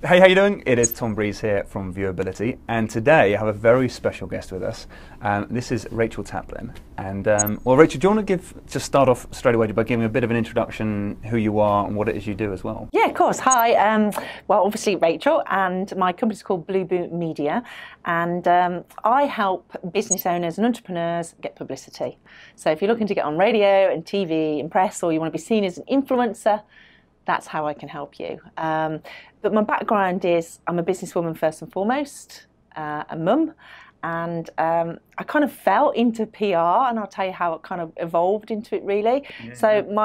Hey, how you doing? It is Tom Breeze here from Viewability, and today I have a very special guest with us. This is Rachael Taplin. And well, Rachel, do you want to just start off straight away by giving a bit of an introduction, who you are and what it is you do as well? Yeah, of course. Hi. Well, obviously Rachel, and my company's called Blue Boot Media, and I help business owners and entrepreneurs get publicity. So if you're looking to get on radio and TV and press, or you want to be seen as an influencer, that's how I can help you. But my background is I'm a businesswoman first and foremost, a mum, and I kind of fell into PR, and I'll tell you how it kind of evolved into it really. Yeah, so I'm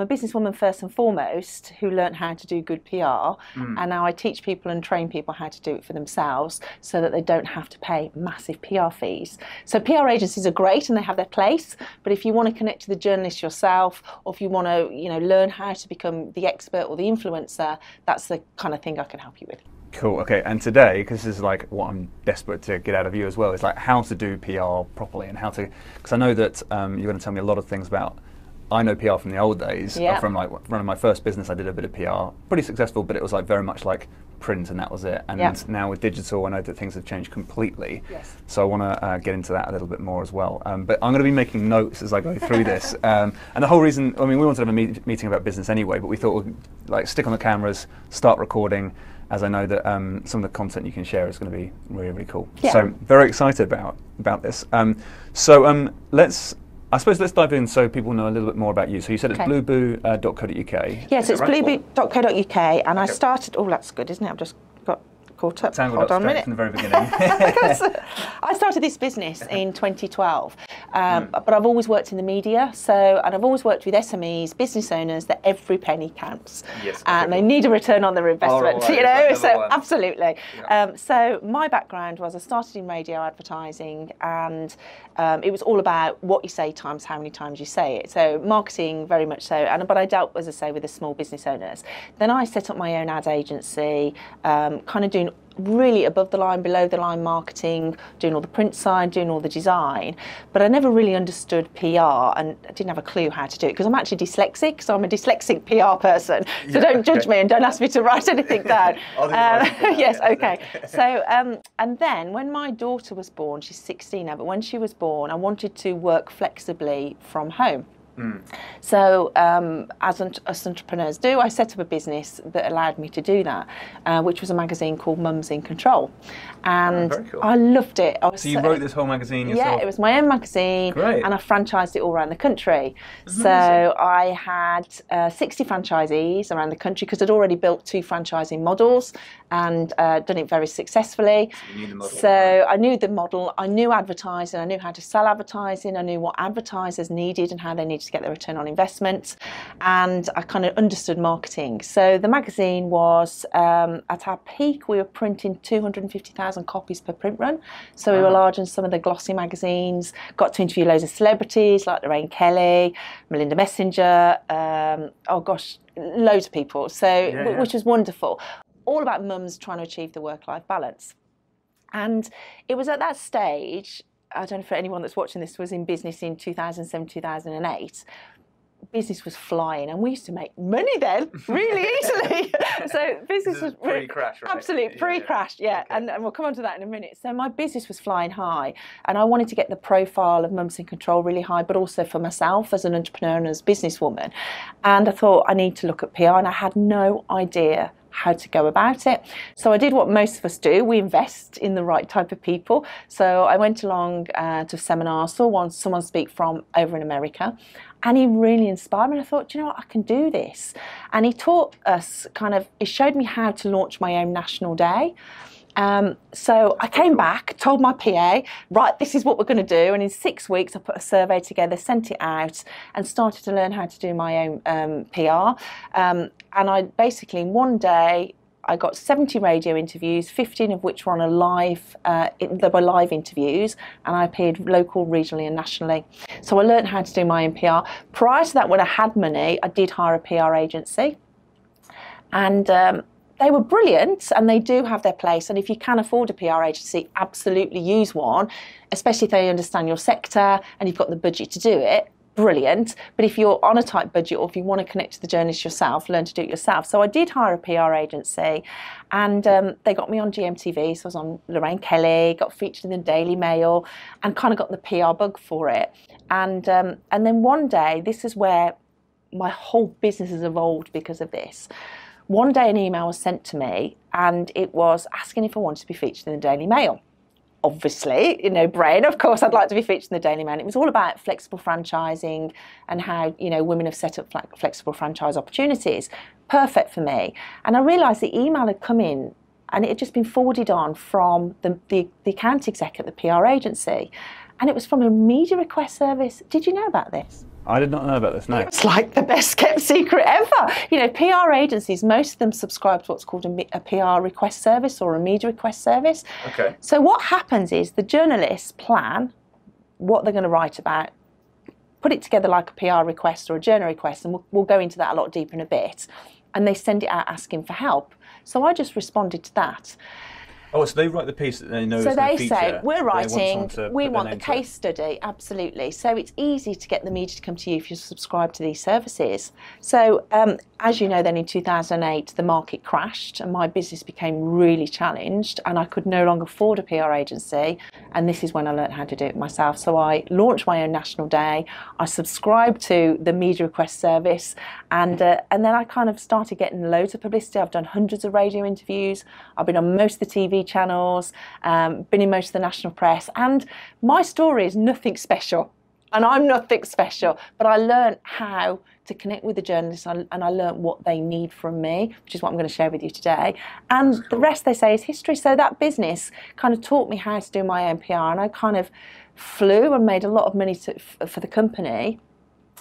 a businesswoman first and foremost who learned how to do good PR, and now I teach people and train people how to do it for themselves so that they don't have to pay massive PR fees. So PR agencies are great and they have their place, but if you want to connect to the journalist yourself, or if you want to learn how to become the expert or the influencer, that's the kind of thing I can help you with. Cool, okay, and today, because this is like what I'm desperate to get out of you as well, is like how to do PR properly and how to, because I know that you're going to tell me a lot of things about, I know PR from the old days, from like running my first business I did a bit of PR, pretty successful, but it was like very much like print and that was it, and now with digital I know that things have changed completely, so I want to get into that a little bit more as well, but I'm going to be making notes as I go through this, and the whole reason, I mean, we wanted to have a meeting about business anyway, but we thought we'd like stick on the cameras, start recording, as I know that some of the content you can share is going to be really, really cool. Yeah. So very excited about this. I suppose let's dive in so people know a little bit more about you. So you said it's blueboo.co.uk. Yes, it's blueboo.co.uk, and I started, oh that's good, isn't it? I've just got caught up. Hold on a minute. From the very beginning. I started this business in 2012, but I've always worked in the media, and I've always worked with SMEs, business owners, that every penny counts, and they need a return on their investment. Absolutely. Yeah. So my background was I started in radio advertising, and it was all about what you say times how many times you say it. So marketing, very much so. But I dealt, as I say, with the small business owners. Then I set up my own ad agency, kind of doing really above the line, below the line marketing, doing all the print side, doing all the design, but I never really understood PR, and I didn't have a clue how to do it because I'm actually dyslexic, so I'm a dyslexic PR person, so don't judge me and don't ask me to write anything down. Yes, okay. So and then when my daughter was born, she's 16 now, but when she was born I wanted to work flexibly from home. So as entrepreneurs do, I set up a business that allowed me to do that, which was a magazine called Mums in Control, and cool. I loved it. So you wrote this whole magazine yourself? Yeah, it was my own magazine. Great. And I franchised it all around the country. Amazing. So I had 60 franchisees around the country because I'd already built 2 franchising models and done it very successfully. So you knew the model. So I knew the model, I knew advertising, I knew how to sell advertising, I knew what advertisers needed and how they needed to get their return on investment, and I kind of understood marketing. So the magazine was, at our peak, we were printing 250,000 copies per print run, so we were larger than some of the glossy magazines, got to interview loads of celebrities like Lorraine Kelly, Melinda Messenger, oh gosh, loads of people, so which was wonderful. All about mums trying to achieve the work-life balance. And it was at that stage, I don't know if anyone that's watching this was in business in 2007, 2008, business was flying and we used to make money then really easily. So business was pre-crash, right? Absolutely, pre-crash, okay. And we'll come on to that in a minute. So my business was flying high and I wanted to get the profile of Mums in Control really high, but also for myself as an entrepreneur and as a businesswoman. And I thought I need to look at PR, and I had no idea how to go about it. So I did what most of us do, we invest in the right type of people. So I went along to a seminar, saw someone speak from over in America, and he really inspired me. And I thought, you know what, I can do this. And he taught us he showed me how to launch my own national day. So I came back, told my PA, right, this is what we're going to do. And in 6 weeks, I put a survey together, sent it out, and started to learn how to do my own PR. And I basically, in one day, I got 70 radio interviews, 15 of which were on a live, they were live interviews, and I appeared local, regionally and nationally. So I learned how to do my own PR. Prior to that, when I had money, I did hire a PR agency. And they were brilliant, and they do have their place. And if you can afford a PR agency, absolutely use one, especially if they understand your sector and you've got the budget to do it. brilliant. But if you're on a tight budget, or if you want to connect to the journalist yourself, learn to do it yourself. So I did hire a PR agency, and they got me on GMTV. So I was on Lorraine Kelly, got featured in the Daily Mail, and kind of got the PR bug for it. And then one day, this is where my whole business has evolved because of this. One day an email was sent to me, and it was asking if I wanted to be featured in the Daily Mail. Obviously, brain, of course I'd like to be featured in the Daily Mail. It was all about flexible franchising and how, women have set up flexible franchise opportunities. Perfect for me. And I realised the email had come in, and it had just been forwarded on from the account exec at the PR agency. And it was from a media request service. Did you know about this? I did not know about this, no. It's like the best kept secret ever. PR agencies, most of them subscribe to what's called a PR request service or a media request service. Okay. So what happens is the journalists plan what they're going to write about, put it together like a PR request or a journal request, and we'll go into that a lot deeper in a bit, and they send it out asking for help. So I just responded to that. Oh, so they write the piece that they know is going to feature. So they say, we're writing, we want the case case study, absolutely. So it's easy to get the media to come to you if you subscribe to these services. So as you know, then in 2008, the market crashed and my business became really challenged, and I could no longer afford a PR agency. And this is when I learned how to do it myself. So I launched my own national day. I subscribed to the media request service, and then I kind of started getting loads of publicity. I've done hundreds of radio interviews. I've been on most of the TV channels, been in most of the national press, and my story is nothing special, and I'm nothing special, but I learned how to connect with the journalists, and I learned what they need from me, which is what I'm going to share with you today, and the rest, they say, is history. So that business kind of taught me how to do my own PR, and I kind of flew and made a lot of money for the company.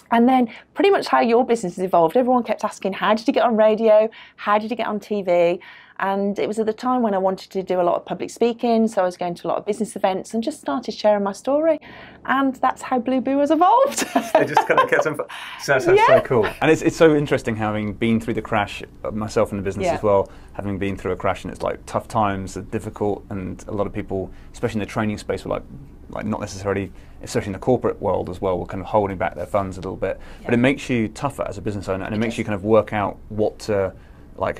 And then pretty much how your business has evolved, everyone kept asking, how did you get on radio? How did you get on TV? And it was at the time when I wanted to do a lot of public speaking, so I was going to a lot of business events and just started sharing my story. And that's how Blue Boo has evolved. It just kind of kept on. That's so cool. And it's so interesting having been through the crash, myself in the business as well, having been through a crash, and it's like tough times are difficult, and a lot of people, especially in the training space, were like not necessarily, especially in the corporate world as well, were kind of holding back their funds a little bit. But it makes you tougher as a business owner, and it makes you kind of work out what to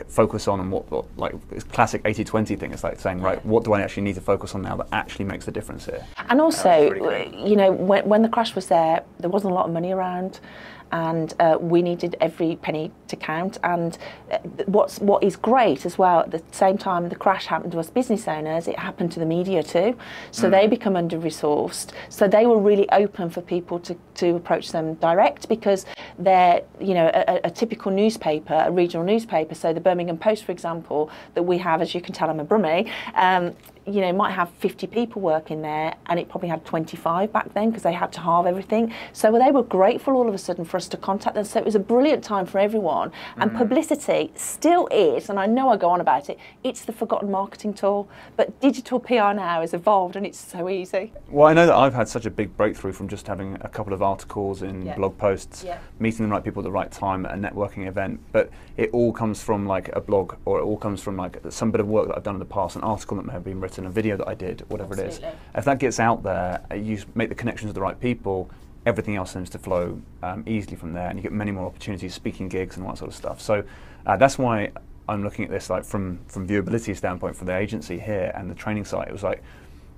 focus on, and what like it's classic 80-20 thing. It's like saying, right, what do I actually need to focus on now that actually makes the difference here? And also, when the crash was there wasn't a lot of money around, and we needed every penny to count. And what is great as well, at the same time the crash happened to us business owners, it happened to the media too. So they become under-resourced. So they were really open for people to approach them direct, because they're, a typical newspaper, a regional newspaper, so the Birmingham Post, for example, that we have, as you can tell I'm a Brummie, might have 50 people working there, and it probably had 25 back then because they had to halve everything. So they were grateful all of a sudden for us to contact them. So it was a brilliant time for everyone. And publicity still is, and I know I go on about it, it's the forgotten marketing tool. But digital PR now has evolved, and it's so easy. Well, I know that I've had such a big breakthrough from just having a couple of articles in blog posts, meeting the right people at the right time at a networking event. But it all comes from like a blog, or it all comes from like some bit of work that I've done in the past, an article that may have been written, a video that I did, whatever it is. If that gets out there, you make the connections with the right people, everything else seems to flow easily from there, and you get many more opportunities, speaking gigs and all that sort of stuff. So that's why I'm looking at this like from viewability standpoint for the agency here and the training site. It was like,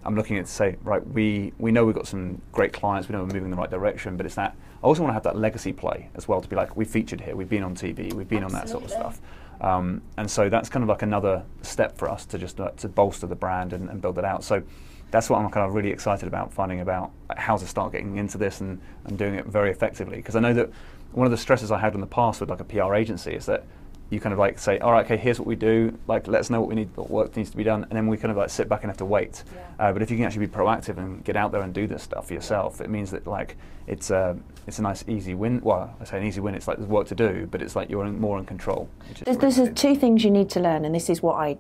I'm looking at it to say, right, we know we've got some great clients, we know we're moving in the right direction, but it's that, I also want to have that legacy play as well, to be like, we featured here, we've been on TV, we've been on that sort of stuff. And so that's kind of like another step for us to just to bolster the brand and build it out. So that's what I'm kind of really excited about, finding about how to start getting into this and doing it very effectively. Because I know that one of the stresses I had in the past with like a PR agency is that you kind of like say, all right, okay, here's what we do, like let us know what we need, what work needs to be done, and then we kind of like sit back and have to wait. But if you can actually be proactive and get out there and do this stuff for yourself, it means that like it's a nice easy win. Well, I say an easy win, it's like there's work to do, but it's like you're more in control. There's two things you need to learn, and this is what I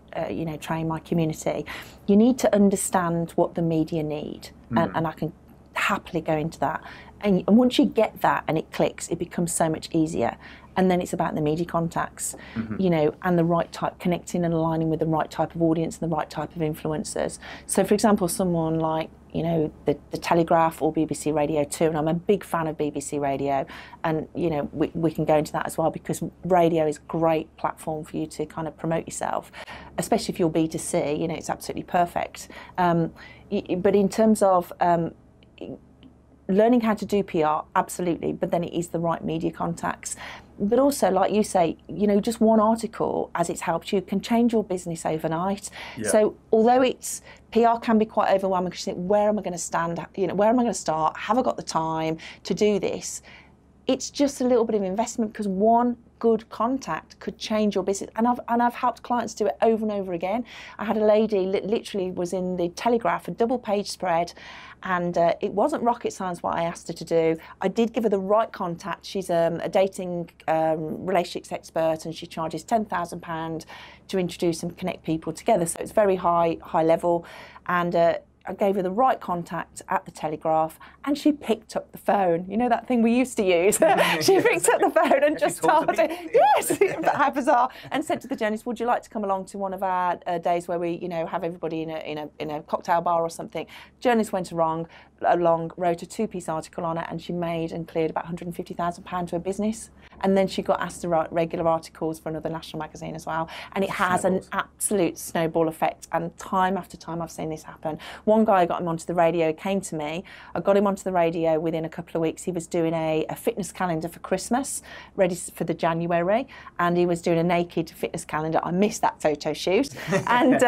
train my community. You need to understand what the media need, and I can happily go into that. And once you get that and it clicks, it becomes so much easier. And then it's about the media contacts, you know, and the right type, connecting and aligning with the right type of audience and the right type of influencers. So, for example, someone like, you know, the Telegraph or BBC Radio 2, and I'm a big fan of BBC Radio, and, you know, we can go into that as well, because radio is a great platform for you to kind of promote yourself, especially if you're B2C, you know, it's absolutely perfect. But in terms of learning how to do PR, absolutely, but then it is the right media contacts. But also, like you say, you know, just one article, as it's helped you, can change your business overnight. Yeah. So although it's, PR can be quite overwhelming, because you think, where am I going to stand? You know, where am I going to start? Have I got the time to do this? It's just a little bit of investment, because one good contact could change your business. And I've helped clients do it over and over again. I had a lady literally was in the Telegraph, a double-page spread, and it wasn't rocket science what I asked her to do. I did give her the right contact. She's a dating relationships expert, and she charges £10,000 to introduce and connect people together. So it's very high level, and I gave her the right contact at the Telegraph, and she picked up the phone. You know that thing we used to use? She picked up the phone and just started, yes, how bizarre, and said to the journalist, would you like to come along to one of our days where we, you know, have everybody in a cocktail bar or something? Journalist went along, wrote a 2-piece article on it, and she made and cleared about £150,000 to her business. And then she got asked to write regular articles for another national magazine as well. And it has an absolute snowball effect. And time after time, I've seen this happen. One guy, I got him onto the radio, came to me. I got him onto the radio within a couple of weeks. He was doing a fitness calendar for Christmas, ready for the January. And he was doing a naked fitness calendar. I missed that photo shoot. And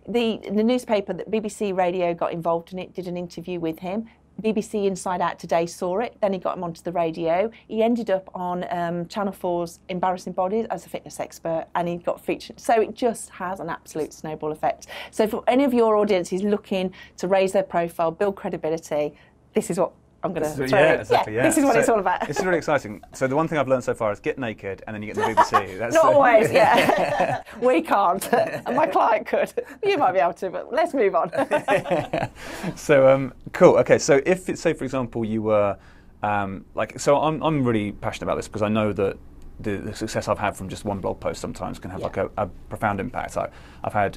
the newspaper, that BBC Radio, got involved in it, did an interview with him. BBC Inside Out Today saw it, then he got him onto the radio. He ended up on Channel 4's Embarrassing Bodies as a fitness expert, and he got featured. So it just has an absolute snowball effect. So for any of your audiences looking to raise their profile, build credibility, this is what I'm going to throw. Yeah, exactly. Yeah. This is what it's all about. This is really exciting. So the one thing I've learned so far is get naked, and then you get the BBC. That's not always, yeah. We can't, and my client could. You might be able to, but let's move on. So cool. Okay, so if it's, say, for example, you were so I'm really passionate about this, because I know that the success I've had from just one blog post sometimes can have like a profound impact. I've had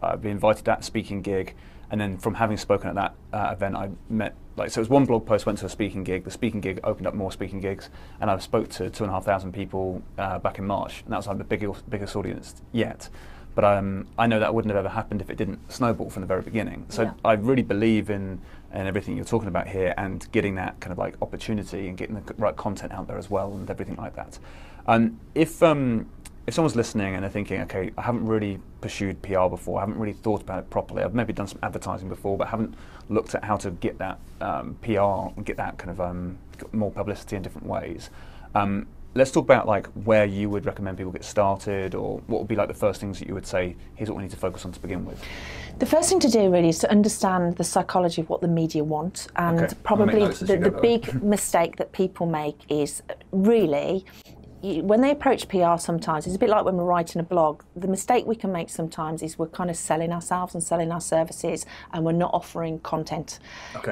I've been invited to that speaking gig, and then from having spoken at that event, I met, so it was one blog post, went to a speaking gig. The speaking gig opened up more speaking gigs, and I spoke to 2,500 people back in March, and that was like the biggest audience yet. But I know that wouldn't have ever happened if it didn't snowball from the very beginning. So I really believe in everything you're talking about here, and getting that kind of like opportunity and getting the right content out there as well, and everything like that. If someone's listening and they're thinking, okay, I haven't really pursued PR before, I haven't really thought about it properly, I've maybe done some advertising before, but haven't looked at how to get that PR and get that kind of more publicity in different ways. Let's talk about like where you would recommend people get started, or what would be like the first things that you would say, here's what we need to focus on to begin with. The first thing to do really is to understand the psychology of what the media want, and probably the big mistake that people make is really, when they approach PR sometimes, it's a bit like when we're writing a blog. The mistake we can make sometimes is we're kind of selling ourselves and selling our services, and we're not offering content.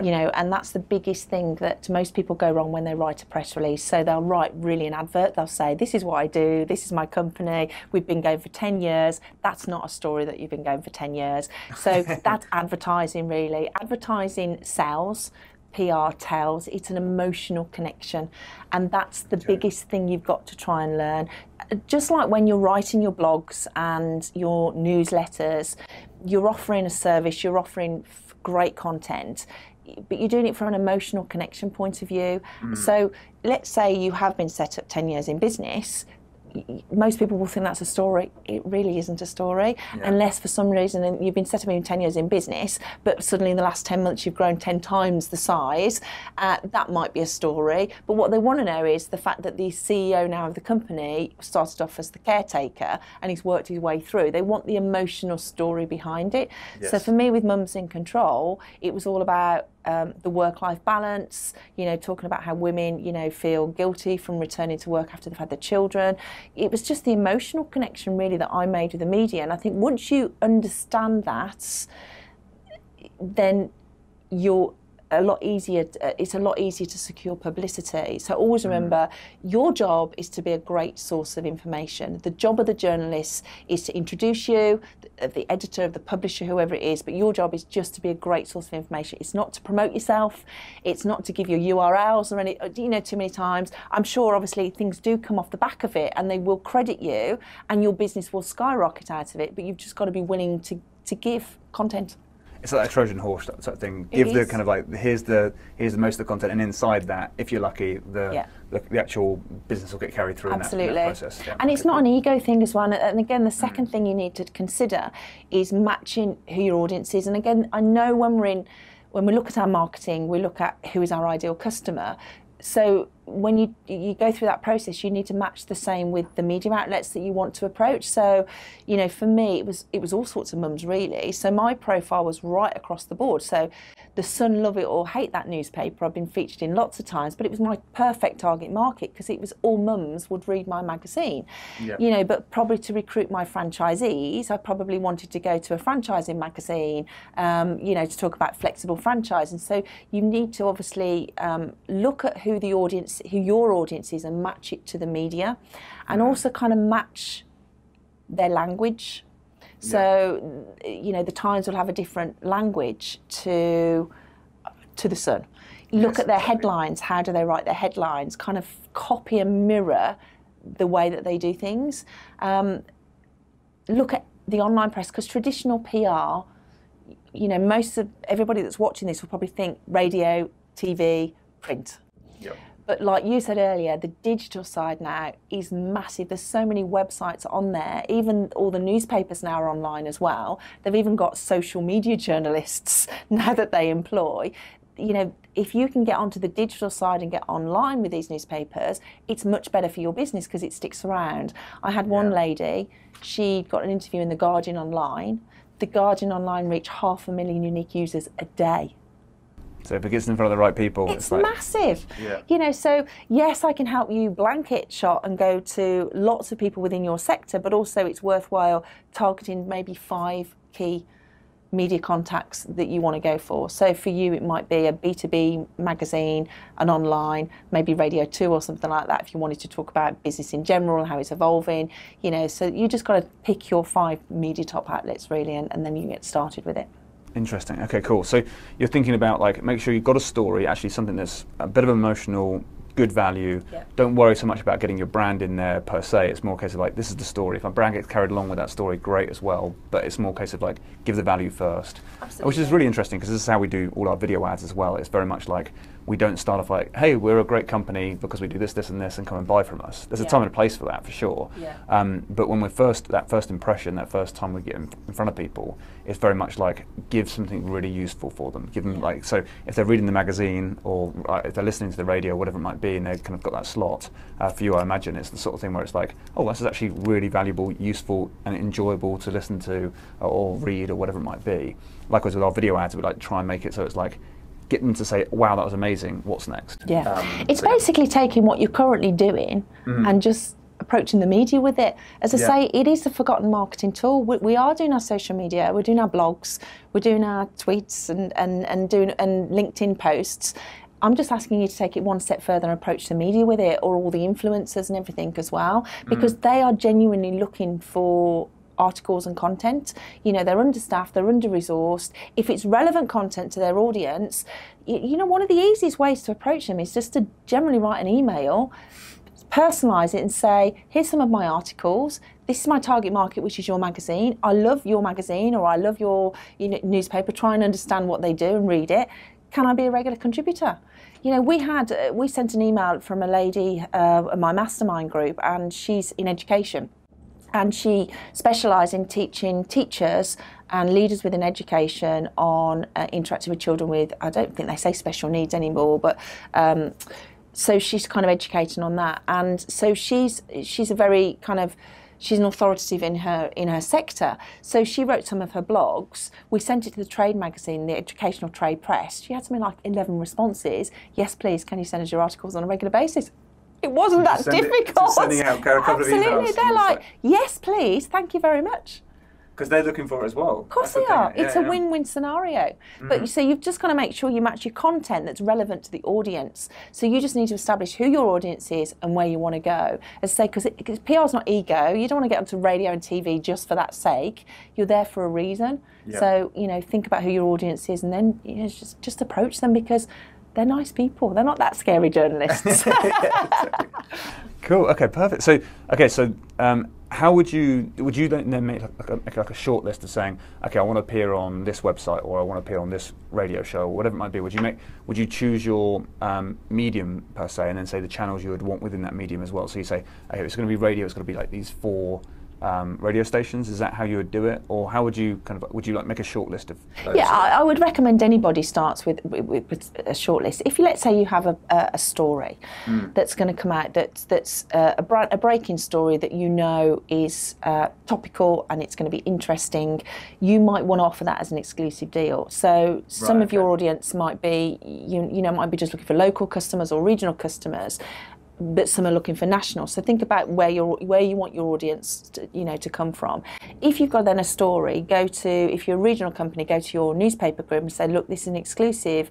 You know, and that's the biggest thing that most people go wrong when they write a press release. So they'll write really an advert. They'll say, this is what I do, this is my company, we've been going for 10 years. That's not a story that you've been going for 10 years. So that's advertising really. Advertising sells. PR tells. It's an emotional connection, and that's the biggest thing you've got to try and learn. Just like when you're writing your blogs and your newsletters, you're offering a service, you're offering great content, but you're doing it from an emotional connection point of view. So let's say you have been set up 10 years in business. Most people will think that's a story. It really isn't a story, unless for some reason you've been set up in 10 years in business, but suddenly in the last 10 months you've grown 10 times the size. That might be a story. But what they want to know is the fact that the CEO now of the company started off as the caretaker, and he's worked his way through. They want the emotional story behind it. So for me, with Mums in Control, it was all about the work-life balance, you know, talking about how women, you know, feel guilty from returning to work after they've had their children. It was just the emotional connection really that I made with the media, and I think once you understand that, then you're a lot easier. It's a lot easier to secure publicity. So always remember, your job is to be a great source of information. The job of the journalist is to introduce you, the editor, of the publisher, whoever it is. But your job is just to be a great source of information. It's not to promote yourself. It's not to give you URLs or any. You know, too many times. I'm sure, obviously, things do come off the back of it, and they will credit you, and your business will skyrocket out of it. But you've just got to be willing to give content. It's like a Trojan horse sort of thing. Give the kind of like, here's the most of the content, and inside that, if you're lucky, the actual business will get carried through. Absolutely. in that process. Yeah. And it's not an ego thing as well. And again, the second thing you need to consider is matching who your audience is. And again, I know when we look at our marketing, we look at who is our ideal customer. So when you go through that process, you need to match the same with the media outlets that you want to approach. So, you know, for me, it was all sorts of mums really. So my profile was right across the board. So the Sun, love it or hate that newspaper. I've been featured in lots of times, but it was my perfect target market because it was all mums would read my magazine. Yeah. You know, but probably to recruit my franchisees, I probably wanted to go to a franchising magazine, you know, to talk about flexible franchising. So you need to obviously look at who your audience is and match it to the media, and also kind of match their language. So, you know, the Times will have a different language to the Sun. Look at their headlines. How do they write their headlines? Kind of copy and mirror the way that they do things. Look at the online press, because traditional PR, you know, everybody that's watching this will probably think radio, TV, print. Yep. But like you said earlier, the digital side now is massive. There's so many websites on there. Even all the newspapers now are online as well. They've even got social media journalists now that they employ. You know, if you can get onto the digital side and get online with these newspapers, it's much better for your business because it sticks around. I had one lady, she got an interview in The Guardian Online. The Guardian Online reached 500,000 unique users a day. So if it gets in front of the right people, it's like massive. Yeah. You know, so yes, I can help you blanket shot and go to lots of people within your sector, but also it's worthwhile targeting maybe 5 key media contacts that you want to go for. So for you, it might be a B2B magazine, an online, maybe Radio 2 or something like that, if you wanted to talk about business in general and how it's evolving. You know, so you just got to pick your 5 media top outlets really, and then you can get started with it. Interesting. Okay, cool. So you're thinking about, like, make sure you've got a story, actually something that's a bit of emotional, good value. Yeah. Don't worry so much about getting your brand in there per se. It's more a case of like, this is the story. If my brand gets carried along with that story, great as well. But it's more a case of like, give the value first. Absolutely. Which is really interesting because this is how we do all our video ads as well. It's very much like, we don't start off like, hey, we're a great company because we do this, this, and this, and come and buy from us. There's a time and a place for that, for sure. Yeah. But when we're that first impression, that first time we get in front of people, it's very much like, give something really useful for them. Give them like, so if they're reading the magazine or if they're listening to the radio, whatever it might be, and they've kind of got that slot, for you, I imagine it's the sort of thing where it's like, oh, this is actually really valuable, useful, and enjoyable to listen to or read or whatever it might be. Likewise with our video ads, we like to try and make it so it's like, get them to say, wow, that was amazing, what's next? Yeah, it's basically taking what you're currently doing and just approaching the media with it. As I say, it is a forgotten marketing tool. We are doing our social media, we're doing our blogs, we're doing our tweets and LinkedIn posts. I'm just asking you to take it one step further and approach the media with it, or all the influencers and everything as well, because they are genuinely looking for articles and content. You know, they're understaffed, they're under-resourced. If it's relevant content to their audience, you know, one of the easiest ways to approach them is just to generally write an email, personalise it and say, here's some of my articles, this is my target market, which is your magazine. I love your magazine, or I love your newspaper. Try and understand what they do and read it. Can I be a regular contributor? You know, we sent an email from a lady in my mastermind group, and she's in education. And she specialises in teaching teachers and leaders within education on interacting with children with, I don't think they say special needs anymore, but so she's kind of educating on that. And so she's a very kind of, she's an authoritative in her sector. So she wrote some of her blogs. We sent it to the trade magazine, the educational trade press. She had something like 11 responses. Yes, please, can you send us your articles on a regular basis? It wasn't that difficult. Sending out a couple of emails. Absolutely, they're like, yes, please, thank you very much. Because they're looking for it as well. Of course they are. It's a win-win scenario. But so you've just got to make sure you match your content that's relevant to the audience. So you just need to establish who your audience is and where you want to go. As I say, because PR is not ego. You don't want to get onto radio and TV just for that sake. You're there for a reason. Yeah. So, you know, think about who your audience is and then just approach them because they're nice people. They're not that scary journalists. Cool. Okay. Perfect. So, how would you then make like a short list of saying, okay, I want to appear on this website or I want to appear on this radio show or whatever it might be? Would you choose your medium per se and then say the channels you would want within that medium as well? So you say, okay, it's going to be radio. It's going to be like these 4 radio stations. Is that how you would do it, or how would you like make a short list of those? Yeah, I would recommend anybody starts with a short list. If let's say you have a story that's going to come out that's a breaking story that you know is topical and it's going to be interesting, you might want to offer that as an exclusive deal. So some of your audience might be might be just looking for local customers or regional customers, but some are looking for national. So think about where you want your audience to come from. If you've got then a story, if you're a regional company, go to your newspaper group and say, look, this is an exclusive,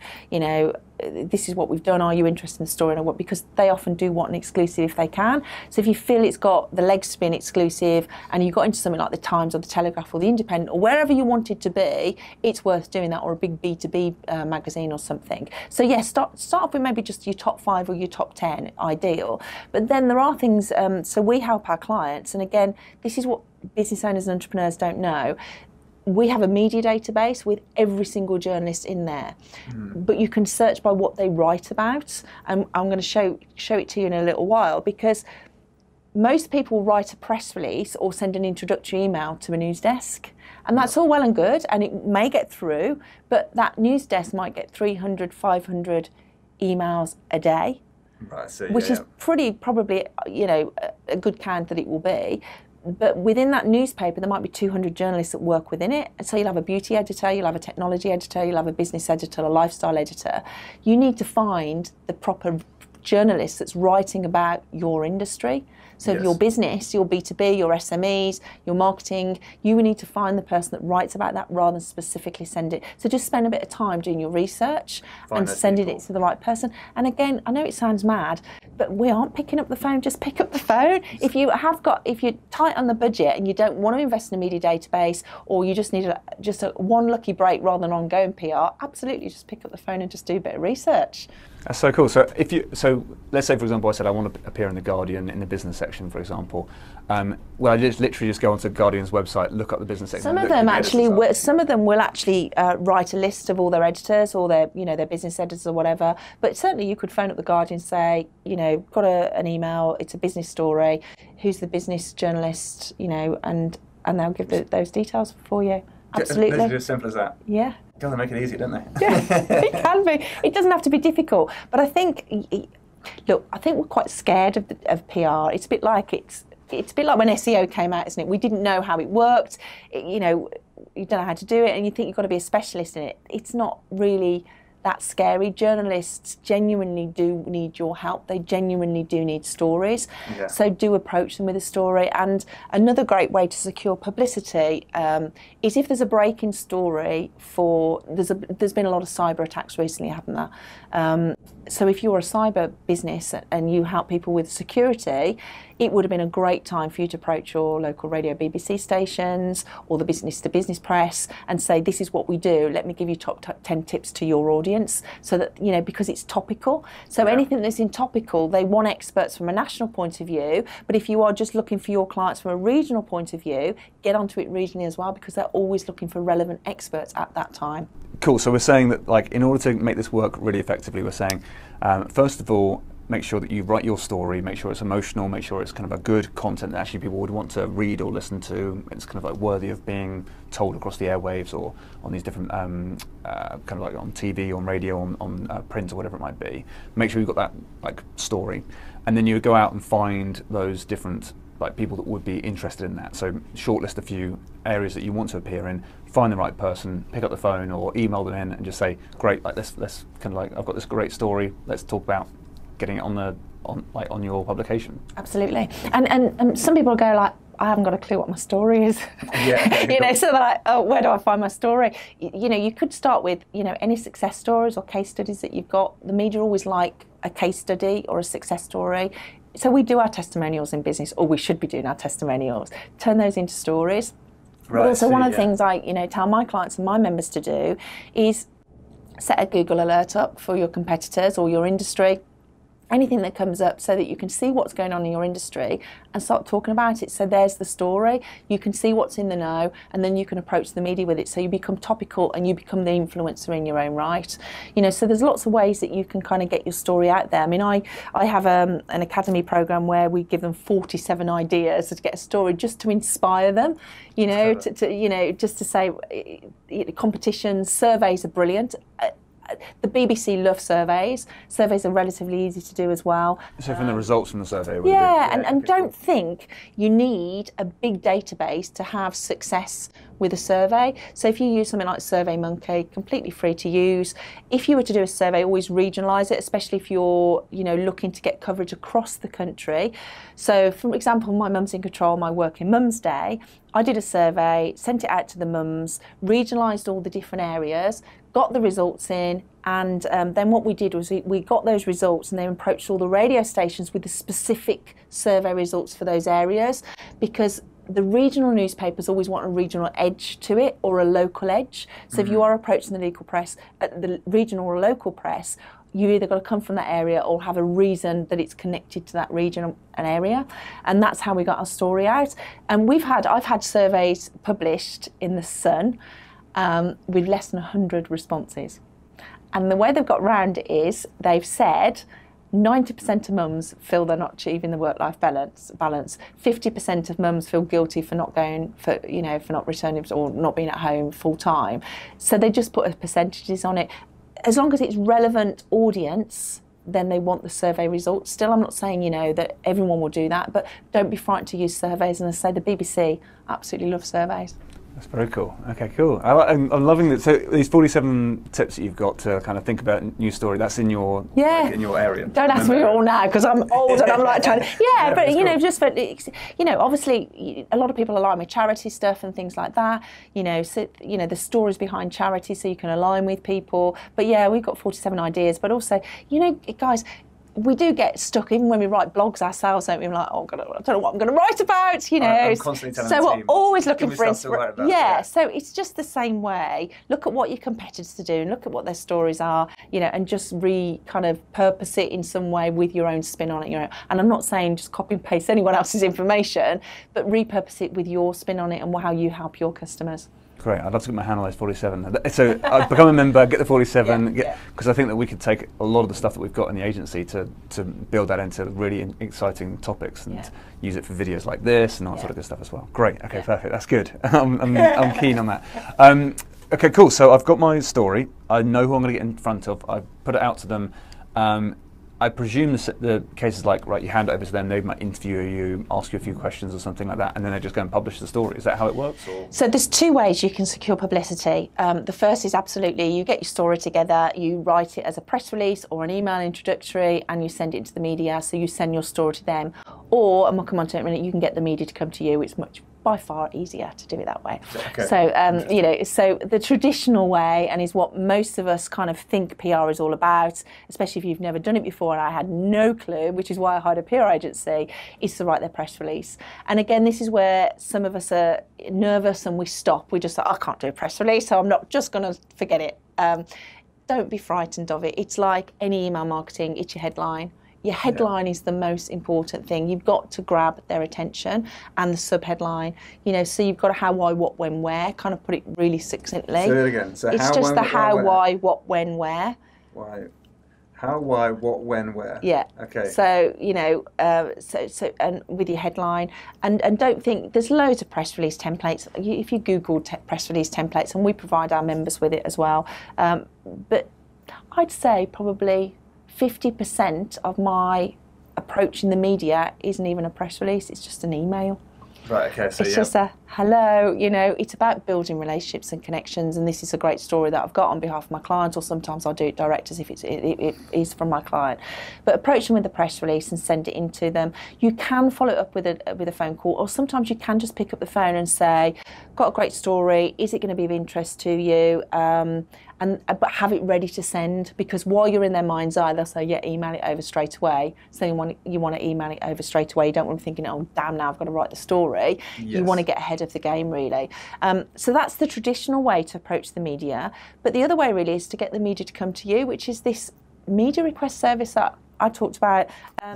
this is what we've done, are you interested in the story? And what, because they often do want an exclusive if they can. So if you feel it's got the legs to be an exclusive and you got into something like the Times or the Telegraph or the Independent or wherever you want it to be, it's worth doing that, or a big B2B magazine or something. So yes, start off with maybe just your top 5 or your top 10, ideal. But then there are things, so we help our clients, and again, this is what business owners and entrepreneurs don't know. We have a media database with every single journalist in there, but you can search by what they write about, and I'm going to show it to you in a little while, because most people write a press release or send an introductory email to a news desk, and that's all well and good, and it may get through, but that news desk might get 300, 500 emails a day, which is probably a good count that it will be. But within that newspaper, there might be 200 journalists that work within it. And so you'll have a beauty editor, you'll have a technology editor, you'll have a business editor, a lifestyle editor. You need to find the proper journalist that's writing about your industry. So your business, your B2B, your SMEs, your marketing, you need to find the person that writes about that rather than specifically send it. So just spend a bit of time doing your research and sending it to the right person. And again, I know it sounds mad, but we aren't picking up the phone. Just pick up the phone. If you're tight on the budget and you don't want to invest in a media database, or you just need one lucky break rather than ongoing PR, absolutely just pick up the phone and just do a bit of research. That's so cool. So let's say, for example, I said I want to appear in the Guardian in the business section, for example. Well, I literally just go onto the Guardian's website, look up the business section. Some of them will actually write a list of all their editors or their business editors or whatever. But certainly, you could phone up the Guardian and say, got an email. It's a business story. Who's the business journalist? And they'll give those details for you. Absolutely. It's as simple as that. Yeah. God, they make it easy, don't they? Yeah, it can be. It doesn't have to be difficult. But I think we're quite scared of PR. It's a bit like when SEO came out, isn't it? We didn't know how it worked. You don't know how to do it, and you think you've got to be a specialist in it. It's not really that scary. Journalists genuinely do need your help. They genuinely do need stories. Yeah. So do approach them with a story. And another great way to secure publicity is if there's a breaking story there's been a lot of cyber attacks recently, haven't there? So if you're a cyber business and you help people with security, it would have been a great time for you to approach your local radio BBC stations or the business-to-business press and say, this is what we do. Let me give you top 10 tips to your audience, so that, because it's topical. So anything that's in topical, they want experts from a national point of view, but if you are just looking for your clients from a regional point of view, get onto it regionally as well, because they're always looking for relevant experts at that time. Cool. So we're saying that, in order to make this work really effectively, we're saying, first of all, make sure that you write your story, make sure it's emotional, make sure it's kind of a good content that actually people would want to read or listen to. It's kind of worthy of being told across the airwaves or on these different, kind of on TV, on radio, on print or whatever it might be. Make sure you've got that story. And then you go out and find those different people that would be interested in that. So shortlist a few areas that you want to appear in, find the right person, pick up the phone or email them in and just say, great, let's kind of I've got this great story, let's talk about getting it on your publication. Absolutely. And some people go I haven't got a clue what my story is. Yeah, you know, so they're like, oh, where do I find my story? You know, you could start with, you know, any success stories or case studies that you've got. The media always like a case study or a success story. So we do our testimonials in business, or we should be doing our testimonials. Turn those into stories. Right, but also one of the things I, you know, tell my clients and my members to do is set a Google alert up for your competitors or your industry. Anything that comes up, so that you can see what's going on in your industry and start talking about it. So there's the story, you can see what's in the know, and then you can approach the media with it, so you become topical and you become the influencer in your own right. You know, so there's lots of ways that you can kind of get your story out there. I mean, I have an academy program where we give them 47 ideas to get a story, just to inspire them, you know, to you know, just to say competitions, surveys are brilliant. The BBC love surveys. Surveys are relatively easy to do as well. So from the results from the survey? And don't think you need a big database to have success with a survey. So if you use something like SurveyMonkey, completely free to use. If you were to do a survey, always regionalise it, especially if you're, you know, looking to get coverage across the country. So for example, my Mums in Control, my work in Mums Day, I did a survey, sent it out to the mums, regionalised all the different areas, got the results in, and then what we did was we got those results and then approached all the radio stations with the specific survey results for those areas, because the regional newspapers always want a regional edge to it, or a local edge. So if you are approaching the legal press, the regional or local press, you either got to come from that area or have a reason that it's connected to that region and area. And that's how we got our story out. And I've had surveys published in The Sun with less than 100 responses. And the way they've got round it is they've said 90% of mums feel they're not achieving the work-life balance. 50% of mums feel guilty for not returning or not being at home full time. So they just put percentages on it. As long as it's relevant audience, then they want the survey results. Still, I'm not saying, you know, that everyone will do that, but don't be frightened to use surveys. And as I say, the BBC absolutely love surveys. That's very cool. Okay, cool. I'm loving that. So these 47 tips that you've got to kind of think about a new story, that's in your in your area. Don't ask me all now, because I'm old and I'm like trying to, but you know, just for, you know, obviously a lot of people align with charity stuff and things like that. You know, so, you know, the stories behind charity, so you can align with people. But yeah, we've got 47 ideas. But also, you know, guys, we do get stuck, even when we write blogs ourselves, don't we? We're like, oh God, I don't know what I'm going to write about, you know. I'm constantly telling so the we're team, always looking for inspiration. Yeah, so it's just the same way. Look at what your competitors are doing, look at what their stories are, you know, and just kind of purpose it in some way with your own spin on it. You know, and I'm not saying just copy and paste anyone else's information, but repurpose it with your spin on it and how you help your customers. Great, I'd love to get my hand on those 47. So I'd become a member, get the 47, because I think that we could take a lot of the stuff that we've got in the agency to build that into really exciting topics and use it for videos like this and all that sort of good stuff as well. Great, okay, perfect, that's good. I'm keen on that. Okay, cool, so I've got my story. I know who I'm going to get in front of. I've put it out to them. I presume the cases like, right, you hand it over to them, they might interview you, ask you a few questions or something like that, and then they just go and publish the story. Is that how it works? Or? So there's two ways you can secure publicity. The first is absolutely, you get your story together, you write it as a press release or an email introductory, and you send it to the media, so you send your story to them. Or, and we'll come on to it in a minute, you can get the media to come to you. It's by far easier to do it that way. Okay. So, you know, so the traditional way, and is what most of us kind of think PR is all about, especially if you've never done it before, and I had no clue, which is why I hired a PR agency, is to write their press release. And again, this is where some of us are nervous and we stop. We just say, I can't do a press release, so I'm not just going to forget it. Don't be frightened of it. It's like any email marketing, it's your headline. Your headline is the most important thing. You've got to grab their attention, and the sub-headline. You know, so you've got to how, why, what, when, where. Kind of put it really succinctly. Say it again. So it's how, just when, the what, how, when, why, what, when, where. Why? How, why, what, when, where. Yeah. Okay. So you know, so and with your headline, and don't think there's loads of press release templates. If you Google press release templates, and we provide our members with it as well. But I'd say probably 50% of my approach in the media isn't even a press release, it's just an email. Right, okay, so it's just a hello, you know, it's about building relationships and connections, and this is a great story that I've got on behalf of my clients, or sometimes I'll do it direct as if it is from my client. But approach them with a press release and send it into them. You can follow it up with a phone call, or sometimes you can just pick up the phone and say, got a great story, is it going to be of interest to you? But have it ready to send, because while you're in their mind's eye, they'll say, yeah, email it over straight away. So you want to email it over straight away. You don't want to be thinking, oh, damn, now I've got to write the story. Yes. You want to get ahead of the game, really. So that's the traditional way to approach the media. But the other way, really, is to get the media to come to you, which is this media request service that I talked about.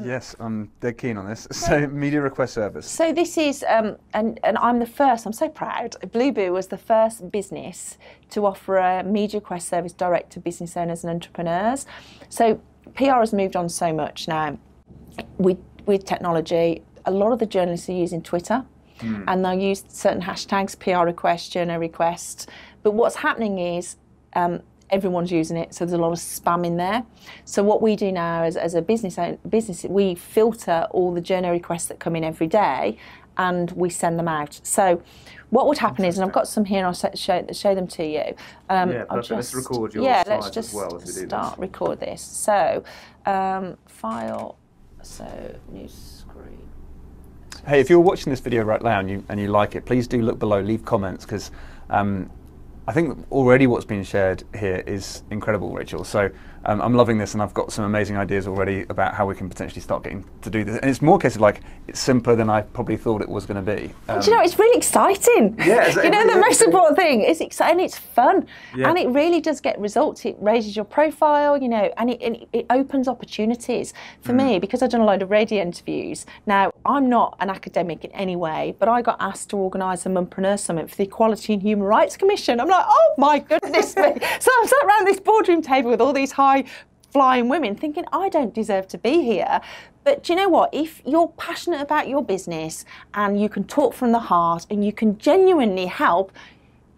Yes, I'm dead keen on this. So, media request service. So this is, and I'm the first, I'm so proud, Blueboo was the first business to offer a media request service direct to business owners and entrepreneurs. So PR has moved on so much now. With technology, a lot of the journalists are using Twitter, and they'll use certain hashtags, PR request, journal request. But what's happening is, everyone's using it, so there's a lot of spam in there. So what we do now as a business, we filter all the journal requests that come in every day, and we send them out. So what would happen is, and I've got some here, and I'll show them to you. Let's record your slides let's just as well as we do start record this. So file, so new screen. Hey, if you're watching this video right now and you like it, please do look below, leave comments, because I think already what's been shared here is incredible, Rachel. So I'm loving this, and I've got some amazing ideas already about how we can potentially start getting to do this. And it's more a case of like, it's simpler than I probably thought it was going to be. Do you know, it's really exciting. Yeah, you know, the most important thing is exciting, it's fun, and it really does get results. It raises your profile, you know, and it opens opportunities for me, because I've done a load of radio interviews. Now, I'm not an academic in any way, but I got asked to organise a Mumpreneur Summit for the Equality and Human Rights Commission. I'm like, oh my goodness me. So I'm sat around this boardroom table with all these high-flying women thinking, I don't deserve to be here. But do you know what? If you're passionate about your business and you can talk from the heart and you can genuinely help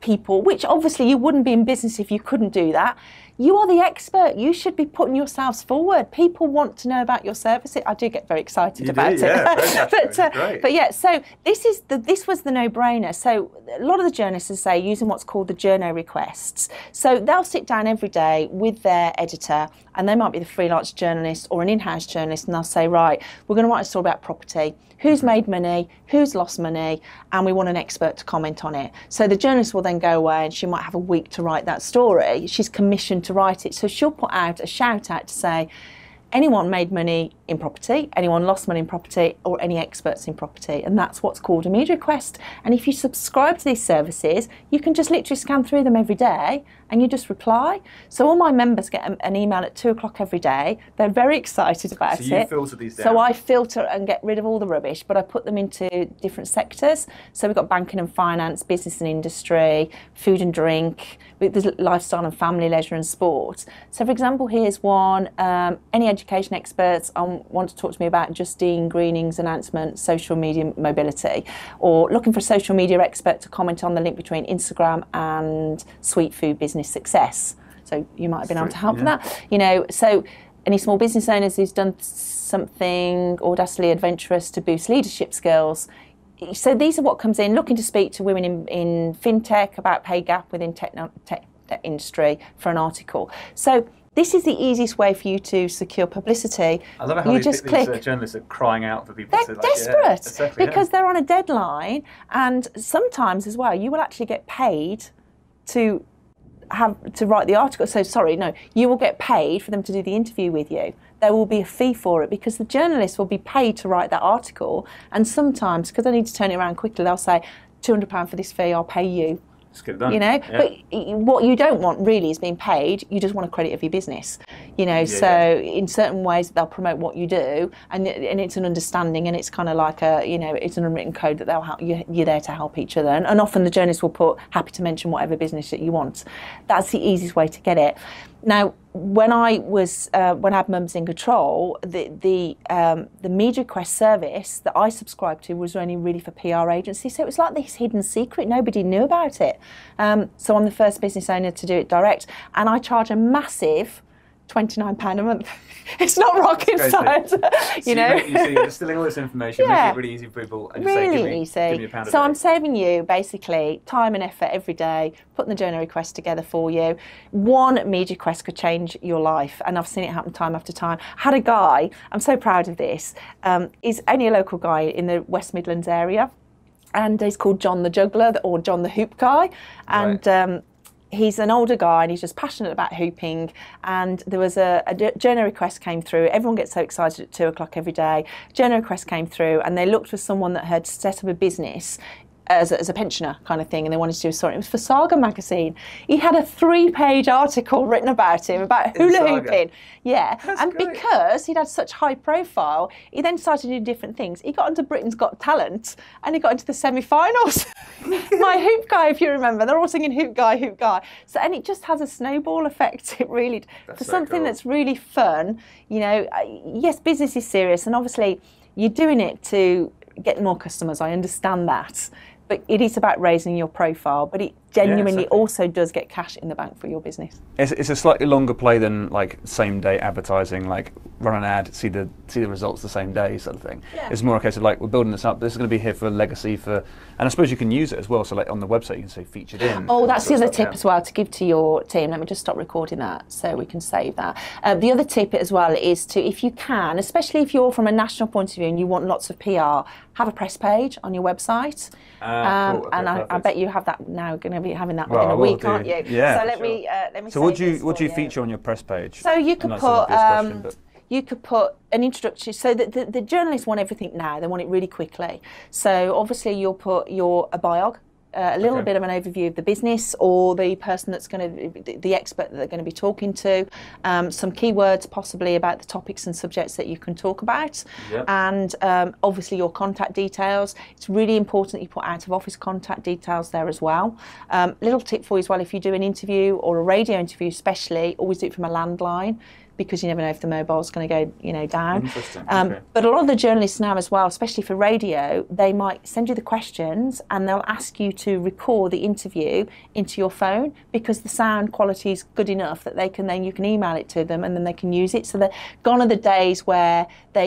people, which obviously you wouldn't be in business if you couldn't do that, you are the expert. You should be putting yourselves forward. People want to know about your services. I do get very excited about it. Yeah, but yeah, so this was the no-brainer. So a lot of the journalists say using what's called the journo requests. So they'll sit down every day with their editor, and they might be the freelance journalist or an in-house journalist, and they'll say, right, we're going to write a story about property. Who's made money, who's lost money, and we want an expert to comment on it. So the journalist will then go away, and she might have a week to write that story. She's commissioned to write it. So she'll put out a shout out to say, anyone made money in property, anyone lost money in property, or any experts in property. And that's what's called a media request. And if you subscribe to these services, you can just literally scan through them every day and you just reply. So all my members get an email at 2 o'clock every day. They're very excited about it. So you filter these down? So I filter and get rid of all the rubbish, but I put them into different sectors. So we've got banking and finance, business and industry, food and drink, there's lifestyle and family, leisure and sport. So for example, here's one, any education experts want to talk to me about Justine Greening's announcement, social media mobility, or looking for a social media expert to comment on the link between Instagram and sweet food business success. So you might have been able to help with that. You know, so any small business owners who's done something audaciously adventurous to boost leadership skills. So these are what comes in, looking to speak to women in fintech about pay gap within tech industry for an article. So this is the easiest way for you to secure publicity. I love how these journalists are crying out for people. They're desperate because they're on a deadline, and sometimes as well you will actually get paid to write the article. So sorry, no, you will get paid for them to do the interview with you. There will be a fee for it because the journalist will be paid to write that article, and sometimes, because they need to turn it around quickly, they'll say, £200 for this fee, I'll pay you. Let's get it done. You know, but what you don't want really is being paid. You just want a credit of your business. You know, in certain ways they'll promote what you do, and it's an understanding, and it's kind of like it's an unwritten code that they'll help you. You're there to help each other, and often the journalist will put happy to mention whatever business that you want. That's the easiest way to get it. Now, when I had Mums in Control, the media request service that I subscribed to was only really for PR agencies, so it was like this hidden secret. Nobody knew about it. So I'm the first business owner to do it direct, and I charge a massive £29 a month. It's not rocket science, you know. You're distilling all this information, making it really easy for people, and just really say, give me £1 a day. So I'm saving you basically time and effort every day, putting the journal request together for you. One media request could change your life, and I've seen it happen time after time. I had a guy, I'm so proud of this, he's only a local guy in the West Midlands area, and he's called John the Juggler, or John the Hoop Guy, and he's an older guy and he's just passionate about hooping, and there was a journal request came through. Everyone gets so excited at 2 o'clock every day. Journal request came through and they looked for someone that had set up a business as a pensioner kind of thing, and they wanted to do a story. It was for Saga magazine. He had a 3-page article written about him, about hula hooping. Yeah, and great. Because he'd had such high profile, he then started to do different things. He got into Britain's Got Talent, and he got into the semi-finals. My hoop guy, if you remember, they're all singing hoop guy, hoop guy. So, and it just has a snowball effect. It really, for something that's really fun, you know, yes, business is serious, and obviously you're doing it to get more customers. I understand that. But it is about raising your profile, but it genuinely also does get cash in the bank for your business. It's a slightly longer play than like same day advertising, like run an ad, see the results the same day sort of thing. Yeah. It's more a case of like, we're building this up, this is going to be here for legacy, and I suppose you can use it as well, so like on the website you can say featured in. Oh, that's the other tip as well to give to your team. Let me just stop recording that so we can save that. The other tip as well is to, if you can, especially if you're from a national point of view and you want lots of PR, have a press page on your website. Cool. Okay, and I bet you have that now, going to be having that within a week, aren't you? Yeah. So let me So what do you feature on your press page? So you could put an introduction, so that the journalists want everything now, they want it really quickly. So obviously you'll put a biog, a little bit of an overview of the business or the person that's going to, the expert that they're going to be talking to, some keywords possibly about the topics and subjects that you can talk about, and obviously your contact details. It's really important that you put out of office contact details there as well. Little tip for you as well, if you do an interview or a radio interview especially, always do it from a landline, because you never know if the mobile's going to go, down. Interesting. But a lot of the journalists now as well, especially for radio, they might send you the questions and they'll ask you to record the interview into your phone, because the sound quality is good enough that you can email it to them and then they can use it. So they're gone are the days where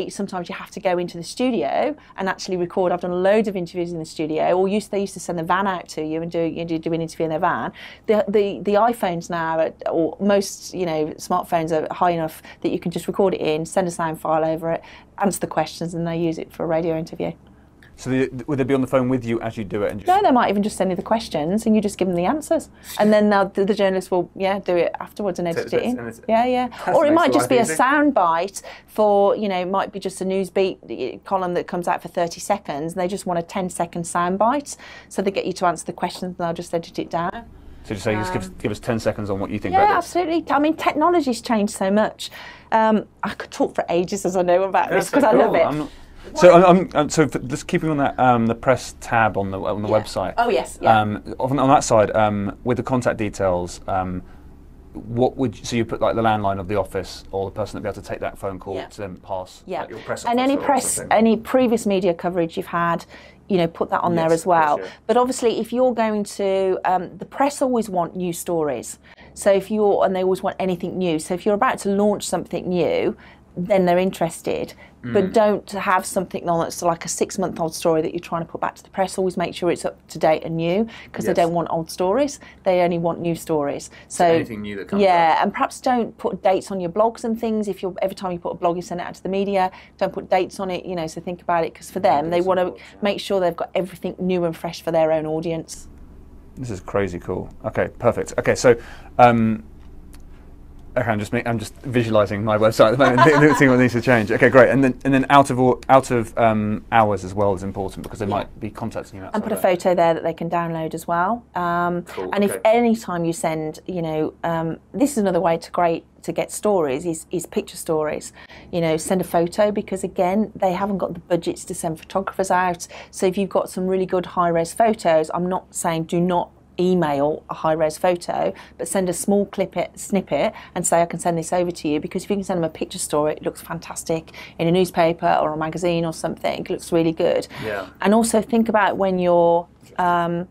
sometimes you have to go into the studio and actually record. I've done loads of interviews in the studio, or they used to send the van out to you and do an interview in their van. The iPhones now, or most smartphones, are high enough that you can just record it in, send a sound file over it, answer the questions, and they use it for a radio interview. So would they be on the phone with you as you do it? And no, they might even just send you the questions and you just give them the answers, and then the journalist will do it afterwards and edit it in. Or it might just be a sound bite for, it might be just a Newsbeat column that comes out for 30 seconds and they just want a 10-second sound bite, so they get you to answer the questions and they'll just edit it down. So just say, give us 10 seconds on what you think about this. Yeah, absolutely. I mean, technology's changed so much. I could talk for ages as I know about this, because I love it. So just keeping on that, the press tab on the website. Oh yes. On that side, with the contact details, what would you put like the landline of the office or the person that'd be able to take that phone call to then pass like, your press and any previous media coverage you've had, put that on there as well. But obviously, if you're going to, the press always want new stories. So and they always want anything new. So if you're about to launch something new, then they're interested. But don't have something on that's like a 6-month-old story that you're trying to put back to the press. Always make sure it's up to date and new, because they don't want old stories. They only want new stories. So anything new that comes up. And perhaps don't put dates on your blogs and things. If every time you put a blog, you send it out to the media. Don't put dates on it. So think about it, because for them, they want to make sure they've got everything new and fresh for their own audience. This is crazy cool. Okay, perfect. Okay, so. Okay, I'm just visualising my website at the moment, seeing what needs to change. Okay, great. And then out of hours as well is important, because they might be contacting you outside. And put a photo there that they can download as well. Cool, and if any time you send, this is another way to get stories is picture stories. Send a photo, because again, they haven't got the budgets to send photographers out. So if you've got some really good high-res photos, I'm not saying do not email a high-res photo, but send a small snippet and say, I can send this over to you, because if you can send them a picture story, it looks fantastic in a newspaper or a magazine or something. It looks really good. Yeah. And also think about when you're kind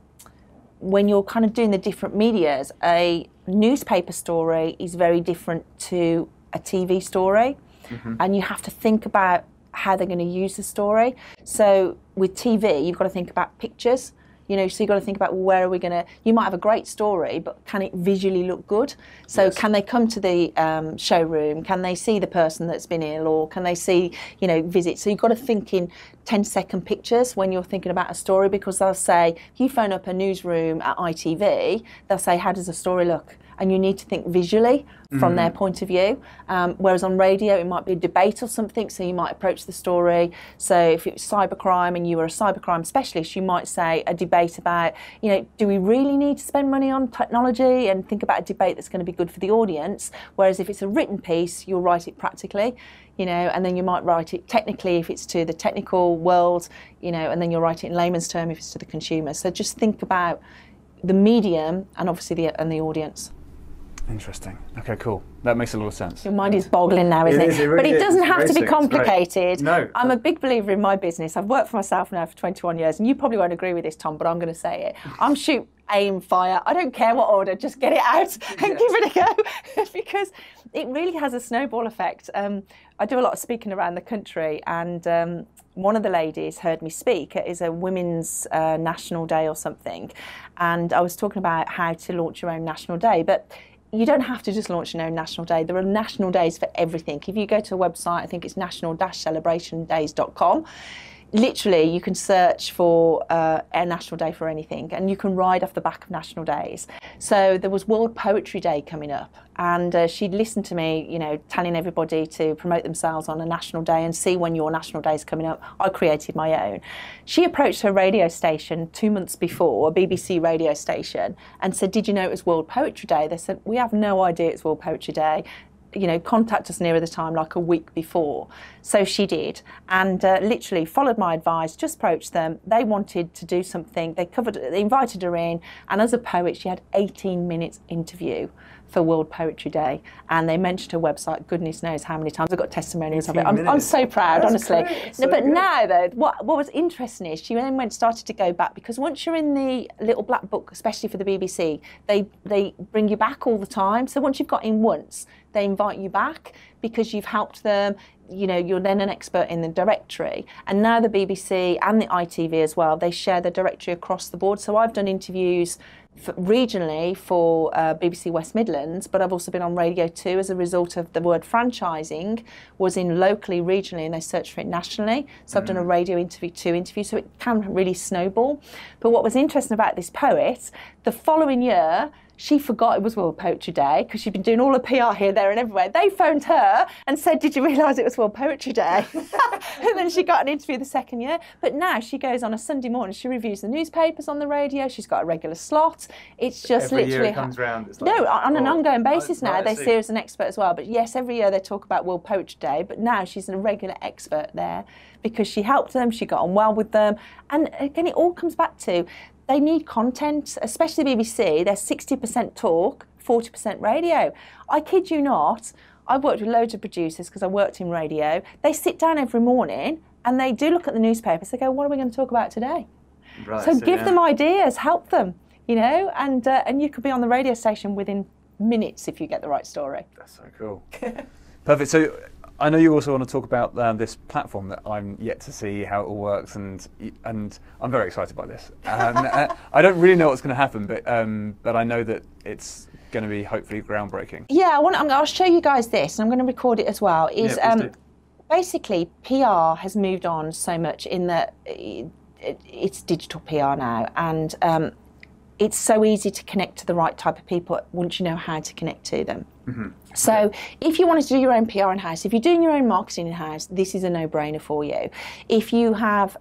of doing the different medias, a newspaper story is very different to a TV story, and you have to think about how they're going to use the story. So with TV, you've got to think about pictures. So you've got to think about, well, where are we going to... You might have a great story, but can it visually look good? So can they come to the showroom? Can they see the person that's been ill? Or can they see, visit? So you've got to think in 10-second pictures when you're thinking about a story, because they'll say, if you phone up a newsroom at ITV, they'll say, how does the story look? And you need to think visually from their point of view. Whereas on radio, it might be a debate or something, so you might approach the story. So if it was cybercrime and you were a cybercrime specialist, you might say a debate about, do we really need to spend money on technology, and think about a debate that's going to be good for the audience. Whereas if it's a written piece, you'll write it practically, and then you might write it technically if it's to the technical world, and then you'll write it in layman's term if it's to the consumer. So just think about the medium and obviously the audience. Interesting. Okay, cool. That makes a lot of sense. Your mind is boggling now, isn't it? Really but it doesn't have to be basic. complicated. No. I'm a big believer in my business. I've worked for myself now for 21 years, and you probably won't agree with this, Tom, but I'm going to say it. I'm shoot, aim, fire. I don't care what order, just get it out and give it a go, because it really has a snowball effect. I do a lot of speaking around the country, and one of the ladies heard me speak. It is a Women's National Day or something, and I was talking about how to launch your own national day, but you don't have to just launch your own national day. There are national days for everything. If you go to a website, I think it's national-celebrationdays.com, literally you can search for a national day for anything, and you can ride off the back of national days. So there was World Poetry Day coming up, and she'd listened to me, telling everybody to promote themselves on a national day and see when your national day is coming up. I created my own. She approached her radio station 2 months before, a BBC radio station, and said, did you know it was World Poetry Day? They said, we have no idea it's World Poetry Day. Contact us nearer the time, like a week before. So she did, and literally followed my advice, just approached them. They wanted to do something. They invited her in, and as a poet, she had 18 minutes interview for World Poetry Day, and they mentioned her website, goodness knows how many times. I've got testimonials of it. I'm so proud, honestly. So but now, though, what was interesting is she then started to go back, because once you're in the little black book, especially for the BBC, they bring you back all the time. So once you've got in once, they invite you back because you've helped them. You're then an expert in the directory. And now the BBC and the ITV as well, they share the directory across the board. So I've done interviews regionally for BBC West Midlands, but I've also been on Radio 2 as a result of the word franchising was in locally, regionally, and they searched for it nationally. So I've done a Radio 2 interview, so it can really snowball. But what was interesting about this poet, the following year, she forgot it was World Poetry Day because she'd been doing all the PR here, there and everywhere. They phoned her and said, did you realise it was World Poetry Day? And then she got an interview the second year. But now she goes on a Sunday morning, she reviews the newspapers on the radio, she's got a regular slot. It's just every literally... year it comes round. It's like, no, on an ongoing basis now, right, they see her as an expert as well. But yes, every year they talk about World Poetry Day, but now she's a regular expert there because she helped them, she got on well with them. And again, it all comes back to they need content, especially the BBC. They're 60% talk, 40% radio. I kid you not, I've worked with loads of producers because I worked in radio. They sit down every morning and they do look at the newspapers. They go, what are we going to talk about today? Right, so give them ideas, help them, and you could be on the radio station within minutes if you get the right story. That's so cool. Perfect. So I know you also want to talk about this platform that I'm yet to see how it all works, and I'm very excited by this. I don't really know what's going to happen, but I know that it's going to be hopefully groundbreaking. Yeah, I'll show you guys this, and I'm going to record it as well. Basically, PR has moved on so much in that it's digital PR now, and it's so easy to connect to the right type of people once you know how to connect to them. Mm-hmm. So if you wanted to do your own PR in-house, if you're doing your own marketing in-house, this is a no-brainer for you. If you have,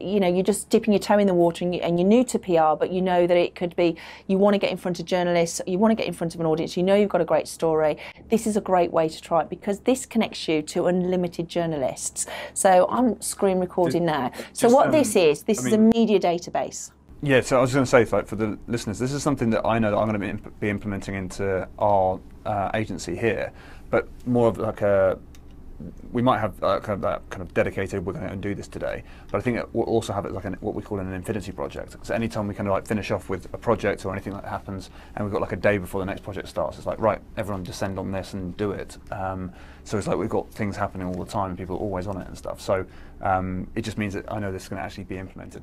you're just dipping your toe in the water and you're new to PR, but you know that it could be, you want to get in front of journalists, you want to get in front of an audience, you know you've got a great story, this is a great way to try it because this connects you to unlimited journalists. So I'm screen recording now. So what this is a media database. Yeah, so I was going to say, for the listeners, this is something that I know that I'm going to be implementing into our agency here, but more of like a we might have kind of dedicated, we're going to do this today, but I think we'll also have it like what we call an infinity project. So anytime we kind of like finish off with a project or anything like that happens, and we've got like a day before the next project starts, it's like, right, everyone descend on this and do it. So it's like we've got things happening all the time, people are always on it and stuff. So it just means that I know this is going to actually be implemented.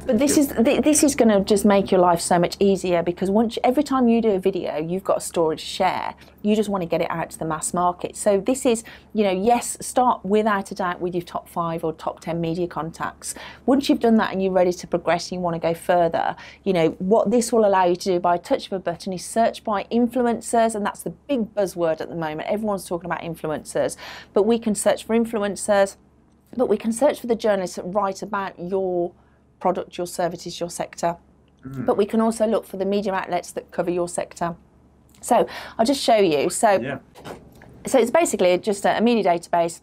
But this is going to just make your life so much easier, because every time you do a video, you've got a story to share. You just want to get it out to the mass market. So this is, yes, start without a doubt with your top 5 or top 10 media contacts. Once you've done that and you're ready to progress and you want to go further, what this will allow you to do by a touch of a button is search by influencers, and that's the big buzzword at the moment. Everyone's talking about influencers, but we can search for influencers, but we can search for the journalists that write about your product, your services, your sector. But we can also look for the media outlets that cover your sector. So I'll just show you. So it's basically just a media database,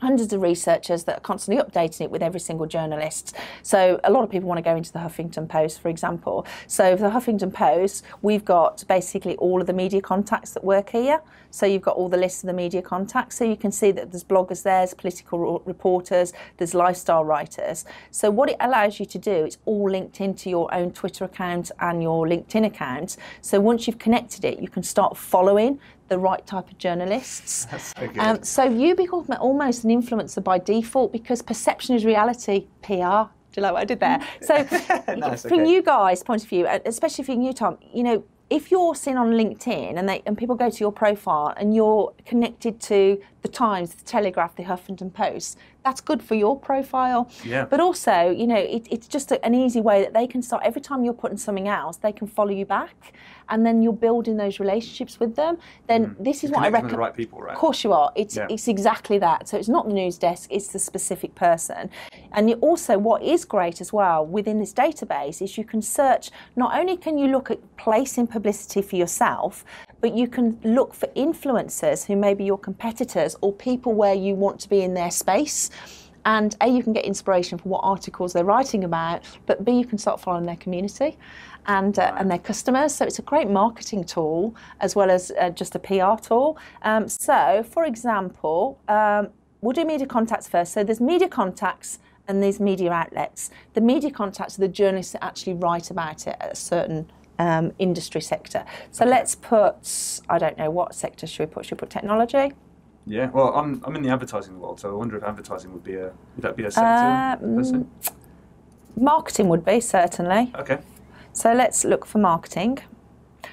hundreds of researchers that are constantly updating it with every single journalist. So a lot of people want to go into the Huffington Post, for example. So for the Huffington Post, we've got basically all of the media contacts that work here. So you've got all the lists of the media contacts. So you can see that there's bloggers there, there's political reporters, there's lifestyle writers. So what it allows you to do, it's all linked into your own Twitter account and your LinkedIn account. So once you've connected it, you can start following the right type of journalists. That's so good. So you become almost an influencer by default, because perception is reality, PR. Do you like what I did there? So from you guys' point of view, especially for you, Tom, if you're seen on LinkedIn and people go to your profile and you're connected to the Times, the Telegraph, the Huffington Post, that's good for your profile. Yeah. But also, it's just an easy way that they can start, every time you're putting something else, they can follow you back, and then you're building those relationships with them. Then this is what I recommend. The right people, right? Of course you are. It's exactly that. So it's not the news desk, it's the specific person. And also what is great as well within this database is you can search, not only can you look at placing publicity for yourself, but you can look for influencers who may be your competitors or people where you want to be in their space. And A, you can get inspiration for what articles they're writing about, but B, you can start following their community and their customers. So it's a great marketing tool as well as just a PR tool. So, for example, we'll do media contacts first. So there's media contacts and there's media outlets. The media contacts are the journalists that actually write about it at a certain industry sector. So let's put, I don't know, what sector should we put? Should we put technology? Yeah, well, I'm in the advertising world, so I wonder if advertising would that be a sector? Marketing would be, certainly. Okay. So let's look for marketing.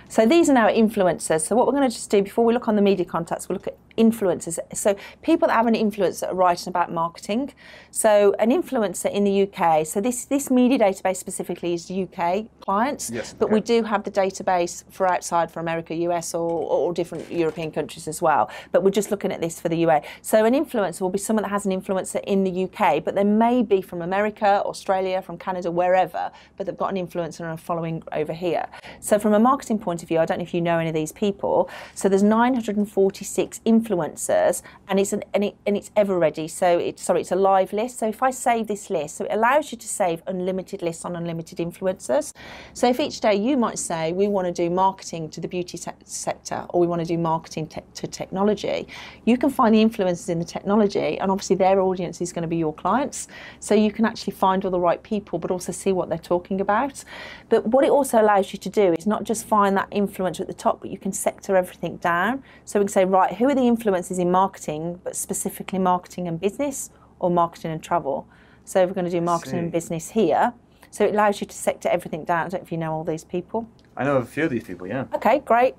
So these are now influencers. So what we're going to just do before we look on the media contacts, we'll look at influencers. So people that have an influence that are writing about marketing. So an influencer in the UK, so this media database specifically is UK clients, but we do have the database for outside, for America, US, or different European countries as well. But we're just looking at this for the UA. So an influencer will be someone that has an influencer in the UK, but they may be from America, Australia, from Canada, wherever, but they've got an influencer and a following over here. So from a marketing point of view, I don't know if you know any of these people. So there's 946 influencers, and it's ever ready. So it's a live list. So if I save this list, so it allows you to save unlimited lists on unlimited influencers. So if each day you might say we want to do marketing to the beauty sector, or we want to do marketing to technology, you can find the influencers in the technology, and obviously their audience is going to be your clients. So you can actually find all the right people, but also see what they're talking about. But what it also allows you to do is not just find that influencer at the top, but you can sector everything down. So we can say, right, who are the influencers in marketing, but specifically marketing and business, or marketing and travel? So we're going to do marketing and business here. So it allows you to sector everything down. I don't know if you know all these people. I know a few of these people, yeah. Okay, great.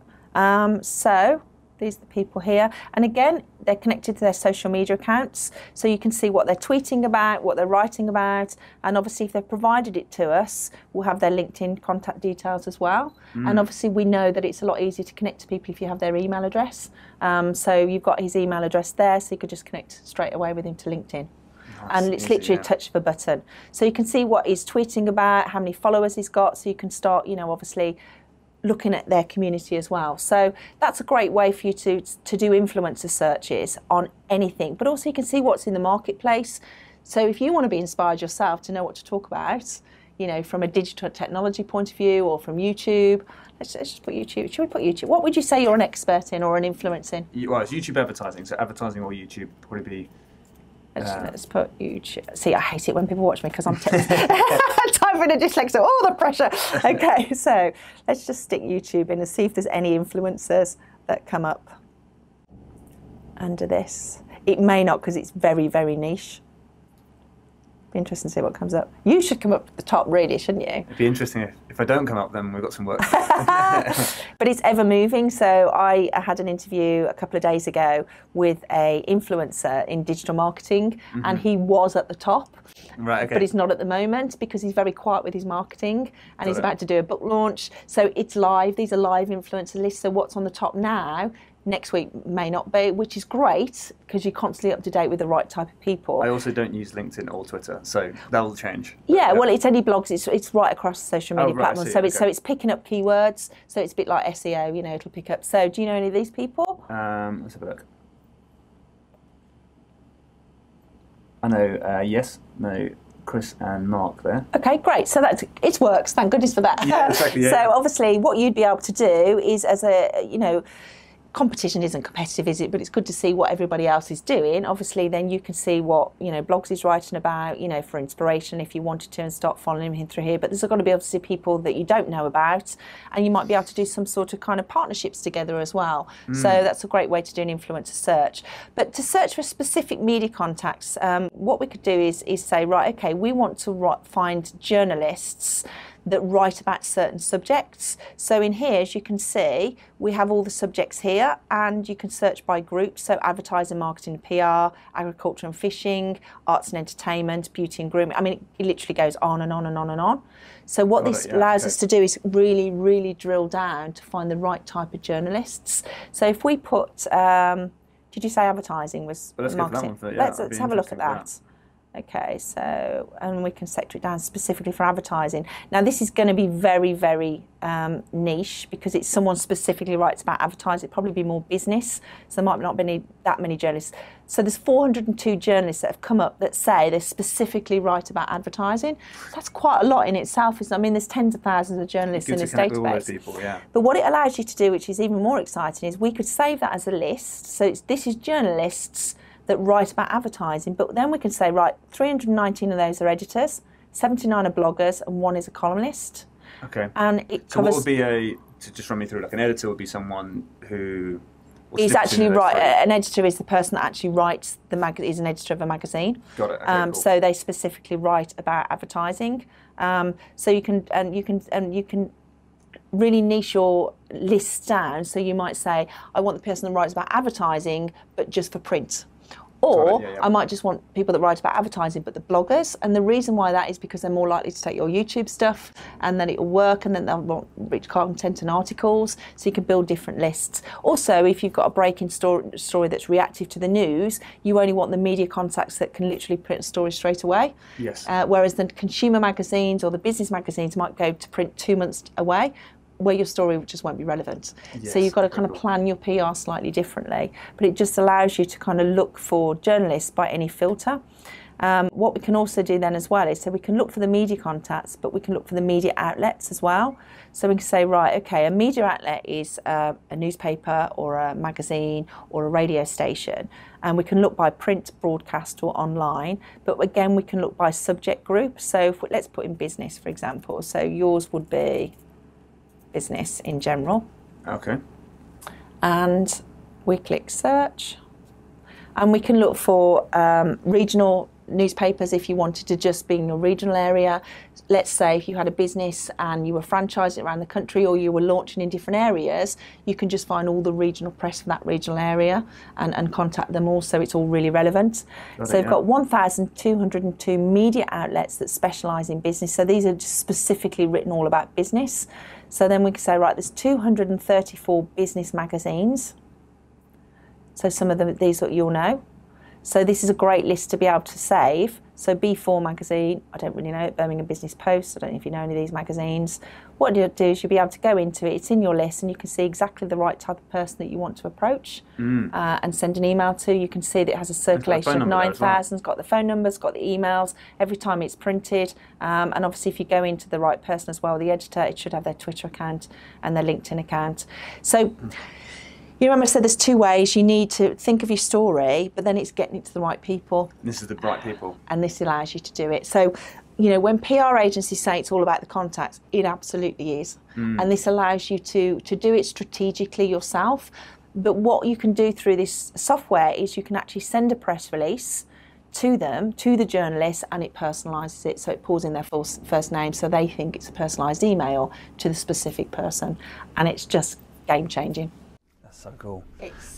So these are the people here. And again, they're connected to their social media accounts. So you can see what they're tweeting about, what they're writing about. And obviously, if they've provided it to us, we'll have their LinkedIn contact details as well. And obviously, we know that it's a lot easier to connect to people if you have their email address. So you've got his email address there, so you could just connect straight away with him to LinkedIn. And it's literally a touch of a button. So you can see what he's tweeting about, how many followers he's got, so you can start, obviously looking at their community as well. So that's a great way for you to do influencer searches on anything, but also you can see what's in the marketplace. So if you want to be inspired yourself to know what to talk about, you know, from a digital technology point of view or from YouTube. Let's just put YouTube. Should we put YouTube? What would you say you're an expert in or an influence in? Well, it's YouTube advertising. So advertising or YouTube probably be. Let's put YouTube. See, I hate it when people watch me because I'm typing a dyslexia. Oh, the pressure. Okay, so let's just stick YouTube in and see if there's any influencers that come up under this. It may not because it's very, very niche. Be interesting to see what comes up. You should come up at the top, really, shouldn't you? It'd be interesting if I don't come up, then we've got some work. But it's ever moving. So I had an interview a couple of days ago with a influencer in digital marketing, and he was at the top. Right. Okay. But he's not at the moment because he's very quiet with his marketing, and he's about to do a book launch. So it's live. These are live influencer lists. So what's on the top now, next week may not be, which is great because you're constantly up to date with the right type of people. I also don't use LinkedIn or Twitter, so that'll change. Yeah, well, it's only blogs. It's right across the social media platforms. So it's picking up keywords. So it's a bit like SEO. You know, it'll pick up. So do you know any of these people? Let's have a look. I know. Yes. No. Chris and Mark there. Okay, great. So it works. Thank goodness for that. Yeah, exactly. Yeah. So obviously, what you'd be able to do is, as a, you know, competition isn't competitive, is it? But it's good to see what everybody else is doing. Obviously, then you can see what, you know, blogs he's writing about, you know, for inspiration if you wanted to, and start following him through here. But there's got to be obviously people that you don't know about, and you might be able to do some sort of kind of partnerships together as well. So that's a great way to do an influencer search. But to search for specific media contacts, what we could do is say, right, okay, we want to find journalists that write about certain subjects. So in here, as you can see, we have all the subjects here, and you can search by group. So advertising, marketing and PR, agriculture and fishing, arts and entertainment, beauty and grooming. I mean, it literally goes on and on and on and on. So what this allows us to do is really, really drill down to find the right type of journalists. So if we put, did you say advertising was marketing? Let's have a look at that. Okay, so, and we can sector it down specifically for advertising. Now, this is going to be very, very niche because it's someone specifically writes about advertising. It'd probably be more business, so there might not be that many journalists. So there's 402 journalists that have come up that say they specifically write about advertising. That's quite a lot in itself. I mean, there's tens of thousands of journalists in this database. All those people, yeah. But what it allows you to do, which is even more exciting, is we could save that as a list. So this is journalists that write about advertising, but then we can say, right, 319 of those are editors, 79 are bloggers, and 1 is a columnist. Okay. And it so what would be to just run me through, like an editor would be someone who... He's actually an editor is the person that actually writes the magazine, is an editor of a magazine. Got it. Okay, cool. So they specifically write about advertising. So you can really niche your lists down. So you might say, I want the person that writes about advertising, but just for print. Or I might just want people that write about advertising, but the bloggers. And the reason why that is because they're more likely to take your YouTube stuff, and then it'll work, and then they'll want rich content and articles. So you can build different lists. Also, if you've got a breaking story that's reactive to the news, you only want the media contacts that can literally print a story straight away. Yes. Whereas the consumer magazines or the business magazines might go to print 2 months away, where your story just won't be relevant. Yes, so you've got to kind of plan your PR slightly differently, but it just allows you to kind of look for journalists by any filter. What we can also do then as well is, so we can look for the media contacts, but we can look for the media outlets as well. So we can say, right, okay, a media outlet is a newspaper or a magazine or a radio station, and we can look by print, broadcast or online, but again, we can look by subject group. So let's put in business, for example. So yours would be business in general. Okay. And we click search, and we can look for regional newspapers if you wanted to just be in your regional area. Let's say if you had a business and you were franchising around the country, or you were launching in different areas, you can just find all the regional press for that regional area and contact them all, so it's all really relevant. So we've got 1,202 media outlets that specialise in business. So these are just specifically written all about business. So then we can say, right, there's 234 business magazines. So some of them, these that you'll know. So this is a great list to be able to save So B4 magazine, I don't really know it, Birmingham Business Post, I don't know if you know any of these magazines. What you'll do is you'll be able to go into it, it's in your list, and you can see exactly the right type of person that you want to approach and send an email to. You can see that it has a circulation of 9,000, it's got the phone numbers, got the emails, every time it's printed. And obviously if you go into the right person as well, the editor, it should have their Twitter account and their LinkedIn account. So you remember I said there's two ways. You need to think of your story, but then it's getting it to the right people. This is the right people. And this allows you to do it. So, you know, when PR agencies say it's all about the contacts, it absolutely is. And this allows you to do it strategically yourself. But what you can do through this software is you can actually send a press release to them, to the journalist, and it personalises it. So it pulls in their first name, so they think it's a personalised email to the specific person. And it's just game-changing. So cool.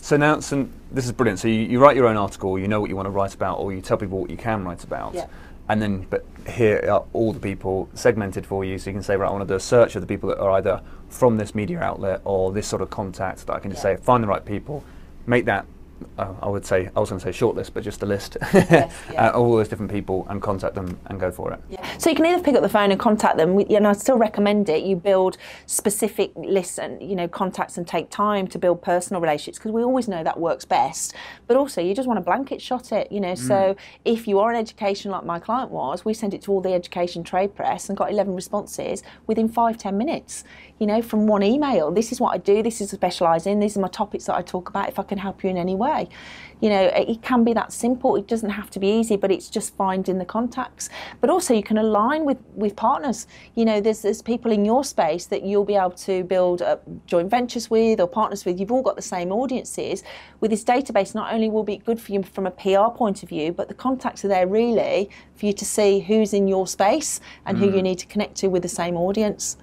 So now, this is brilliant. So you write your own article, you know what you want to write about, or you tell people what you can write about. Yeah. And then, but here are all the people segmented for you, so you can say, right, I want to do a search of the people that are either from this media outlet or this sort of contact, that I can just say, find the right people, make that, I was going to say shortlist, but just a list of all those different people and contact them and go for it. Yeah. So you can either pick up the phone and contact them, and I still recommend it. You build specific lists and, you know, contacts, and take time to build personal relationships, because we always know that works best. But also you just want to blanket shot it, you know. So if you are in education like my client was, we sent it to all the education trade press and got 11 responses within 5-10 minutes, you know, from one email. This is what I do, this is what I specialise in, these are my topics that I talk about, if I can help you in any way. You know, it can be that simple. It doesn't have to be easy, but it's just finding the contacts. But also you can align with partners. You know, there's people in your space that you'll be able to build joint ventures with or partners with. You've all got the same audiences. With this database, not only will be good for you from a PR point of view, but the contacts are there really for you to see who's in your space and who you need to connect to with the same audience.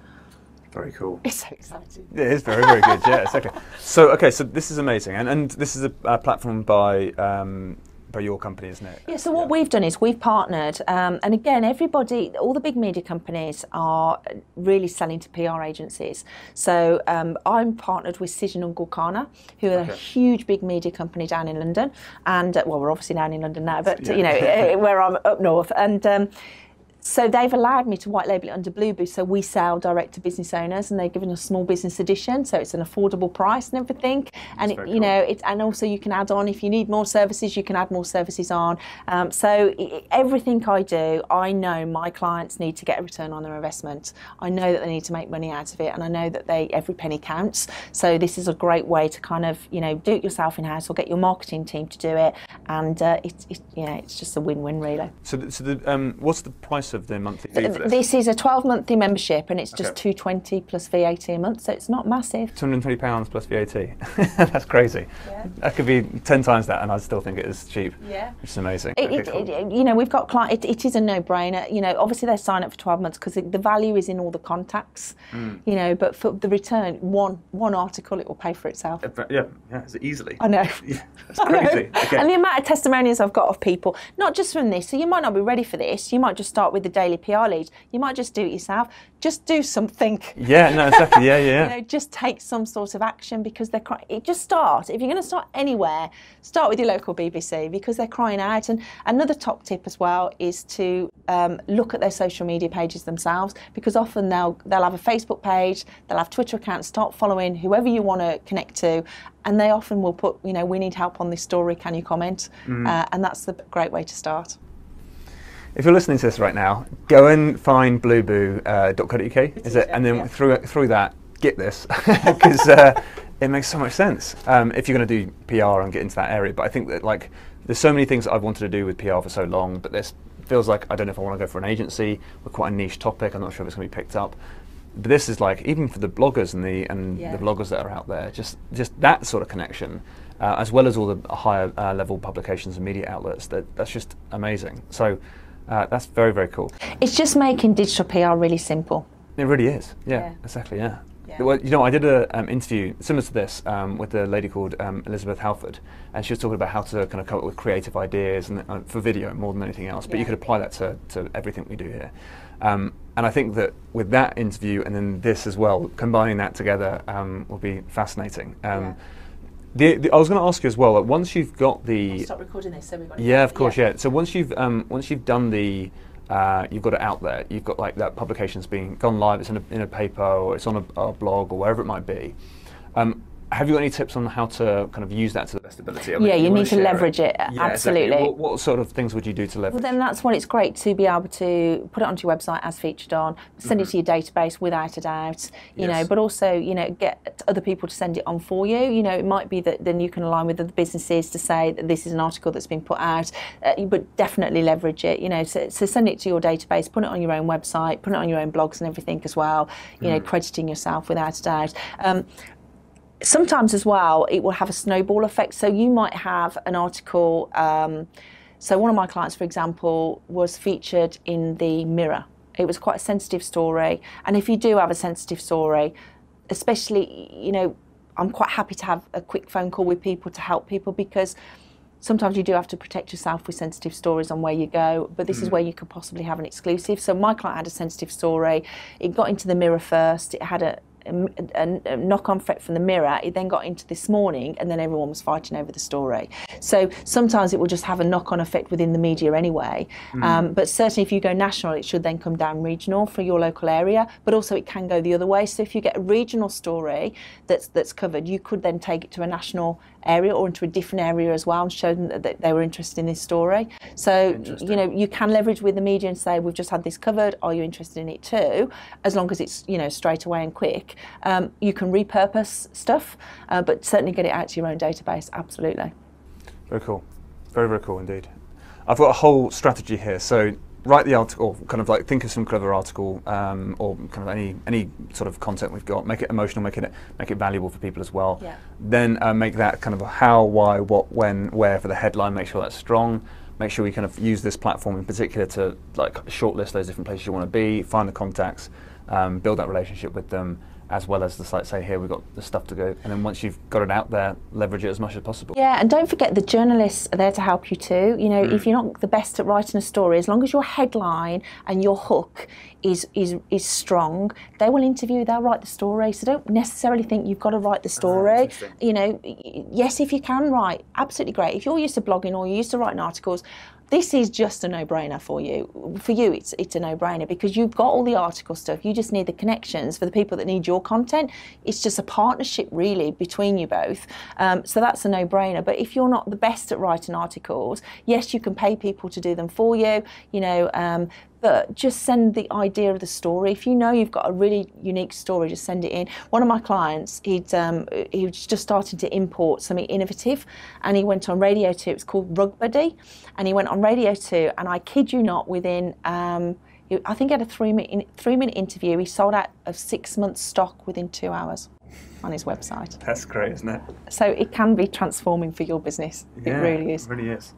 Very cool. It's so exciting. It is very, very good. Yeah, exactly. So, okay, so this is amazing, and this is a platform by your company, isn't it? Yeah. So what we've done is we've partnered, and again, everybody, all the big media companies are really selling to PR agencies. So I'm partnered with Cision & Gulkana, who are a huge big media company down in London, and well, we're obviously down in London now, but you know, where I'm up north, and. So they've allowed me to white label it under Blueboo, so we sell direct to business owners, and they've given us a small business edition, so it's an affordable price and everything. And it, you know, and also you can add on if you need more services, you can add more services on. So everything I do, I know my clients need to get a return on their investment. I know that they need to make money out of it, and I know that every penny counts. So this is a great way to kind of, you know, do it yourself in house or get your marketing team to do it, and it's just a win-win really. So what's the price of the monthly fee for this? This is a 12-monthly membership, and it's just $220 plus VAT a month, so it's not massive. £220 plus VAT. That's crazy. Yeah. That could be 10 times that, and I still think it is cheap. Yeah, which is amazing. You know, we've got clients. It is a no-brainer. You know, obviously they sign up for 12 months because the value is in all the contacts. You know, but for the return, one article, it will pay for itself. Yeah, it's easily. I know. Yeah, it's crazy. Okay. And the amount of testimonials I've got of people, not just from this. So you might not be ready for this. You might just start with the daily PR lead. You might just do it yourself. Just do something. Yeah, no, exactly. Yeah. You know, just take some sort of action, because just start. If you're going to start anywhere, start with your local BBC, because they're crying out. And another top tip as well is to look at their social media pages themselves, because often they'll have a Facebook page, they'll have Twitter accounts. Start following whoever you want to connect to, and they often will put, you know, we need help on this story, can you comment? And that's the great way to start. If you're listening to this right now, go and find blueboo.co.uk, is it? And then through that, get this, because it makes so much sense if you're going to do PR and get into that area. But I think that, like, there's so many things that I've wanted to do with PR for so long, but this feels like I don't know if I want to go for an agency. We're quite a niche topic. I'm not sure if it's going to be picked up. But this is like, even for the bloggers and the vloggers that are out there, just that sort of connection, as well as all the higher level publications and media outlets. That's just amazing. So. That's very, very cool. It's just making digital PR really simple. It really is. Yeah. Exactly. Yeah. Well, you know, I did an interview similar to this with a lady called Elizabeth Halford, and she was talking about how to kind of come up with creative ideas and for video more than anything else. But you could apply that to everything we do here. And I think that with that interview and then this as well, combining that together will be fascinating. I was going to ask you as well. Like, once you've got I'll stop recording this, so we've got. Yeah, of course, yeah. So once you've done the, you've got it out there. You've got like that publication's being gone live. It's in a paper, or it's on a blog, or wherever it might be. Have you got any tips on how to kind of use that to the best ability? I mean, yeah, you need to leverage it. Yeah, absolutely. Exactly. What sort of things would you do to leverage? Well, then that's when it's great to be able to put it onto your website as featured on, send it to your database without a doubt, you know, but also, you know, get other people to send it on for you. You know, it might be that then you can align with other businesses to say that this is an article that's been put out, but definitely leverage it, you know, so send it to your database, put it on your own website, put it on your own blogs and everything as well, you know, crediting yourself without a doubt. Sometimes as well, it will have a snowball effect. So you might have an article. So one of my clients, for example, was featured in the Mirror. It was quite a sensitive story. And if you do have a sensitive story, especially, you know, I'm quite happy to have a quick phone call with people to help people, because sometimes you do have to protect yourself with sensitive stories on where you go, but this is where you could possibly have an exclusive. So my client had a sensitive story. It got into the Mirror first. It had a knock-on effect from the Mirror. It then got into This Morning, and then everyone was fighting over the story. So sometimes it will just have a knock-on effect within the media anyway. But certainly if you go national, it should then come down regional for your local area, but also it can go the other way. So if you get a regional story that's covered, you could then take it to a national area or into a different area as well and show them that they were interested in this story. So, you know, you can leverage with the media and say, we've just had this covered, are you interested in it too? As long as it's, you know, straight away and quick. You can repurpose stuff, but certainly get it out to your own database, absolutely. Very cool. Very, very cool indeed. I've got a whole strategy here. So write the article, or kind of like think of some clever article, or kind of any sort of content we've got. Make it emotional, make it valuable for people as well. Yeah. Then make that kind of a how, why, what, when, where for the headline. Make sure that's strong. Make sure we kind of use this platform in particular to like shortlist those different places you want to be, find the contacts, build that relationship with them, as well as the site say, here we've got the stuff to go. And then once you've got it out there, leverage it as much as possible. Yeah, and don't forget the journalists are there to help you too. You know, if you're not the best at writing a story, as long as your headline and your hook is strong, they will interview, they'll write the story. So don't necessarily think you've got to write the story. You know, yes, if you can write, absolutely great. If you're used to blogging or you're used to writing articles, this is just a no-brainer for you. For you, it's a no-brainer because you've got all the article stuff. You just need the connections for the people that need your content. It's just a partnership, really, between you both. So that's a no-brainer. But if you're not the best at writing articles, yes, you can pay people to do them for you, you know, but just send the idea of the story. If you know you've got a really unique story, just send it in. One of my clients, he was just starting to import something innovative, and he went on Radio 2. It was called Rug Buddy, and he went on Radio 2, and I kid you not, within I think he had a three-minute interview. He sold out of 6 months' stock within 2 hours on his website. That's great, isn't it? So it can be transforming for your business. Yeah, it really is. It really is.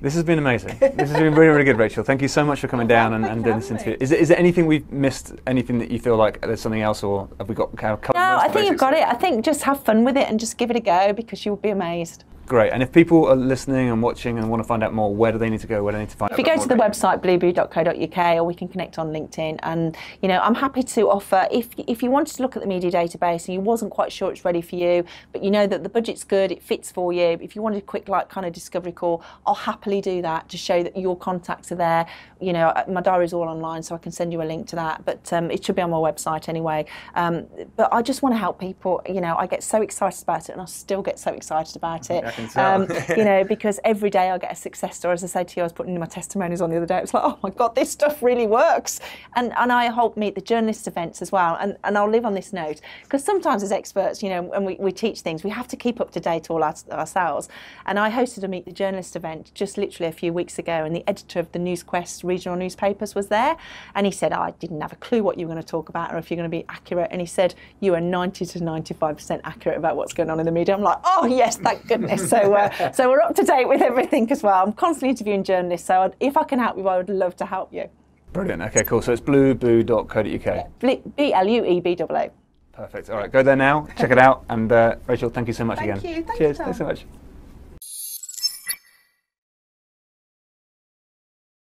This has been amazing. This has been really, really good, Rachel. Thank you so much for coming down and doing this interview. Is there anything we've missed? Anything that you feel like there's something else, or have we got covered? No, I think you've got it. I think just have fun with it and just give it a go, because you'll be amazed. Great. And if people are listening and watching and want to find out more, where do they need to go? Where do they need to find out? If you go to the website blueboo.co.uk, or we can connect on LinkedIn. And you know, I'm happy to offer, if you wanted to look at the media database and you wasn't quite sure it's ready for you, but you know that the budget's good, it fits for you. If you wanted a quick kind of discovery call, I'll happily do that to show that your contacts are there. You know, my diary's all online, so I can send you a link to that. But it should be on my website anyway. But I just want to help people. You know, I get so excited about it, and I still get so excited about it. You know, because every day I get a success story. As I say to you, I was putting in my testimonials on the other day. It was like, oh my God, this stuff really works. And I help meet the journalist events as well. And I'll live on this note, because sometimes as experts, you know, when we teach things, we have to keep up to date all ourselves. And I hosted a Meet the Journalist event just literally a few weeks ago, and the editor of the NewsQuest regional newspapers was there. And he said, I didn't have a clue what you were going to talk about or if you're going to be accurate. And he said, you are 90 to 95% accurate about what's going on in the media. I'm like, oh yes, thank goodness. So we're up to date with everything as well. I'm constantly interviewing journalists, so if I can help you, I would love to help you. Brilliant. Okay, cool. So it's blueboo.co.uk. Yeah. BLUEBOO. Perfect. All right, go there now, check it out, and Rachel, thank you so much again. Thank you. Cheers. Thanks so much.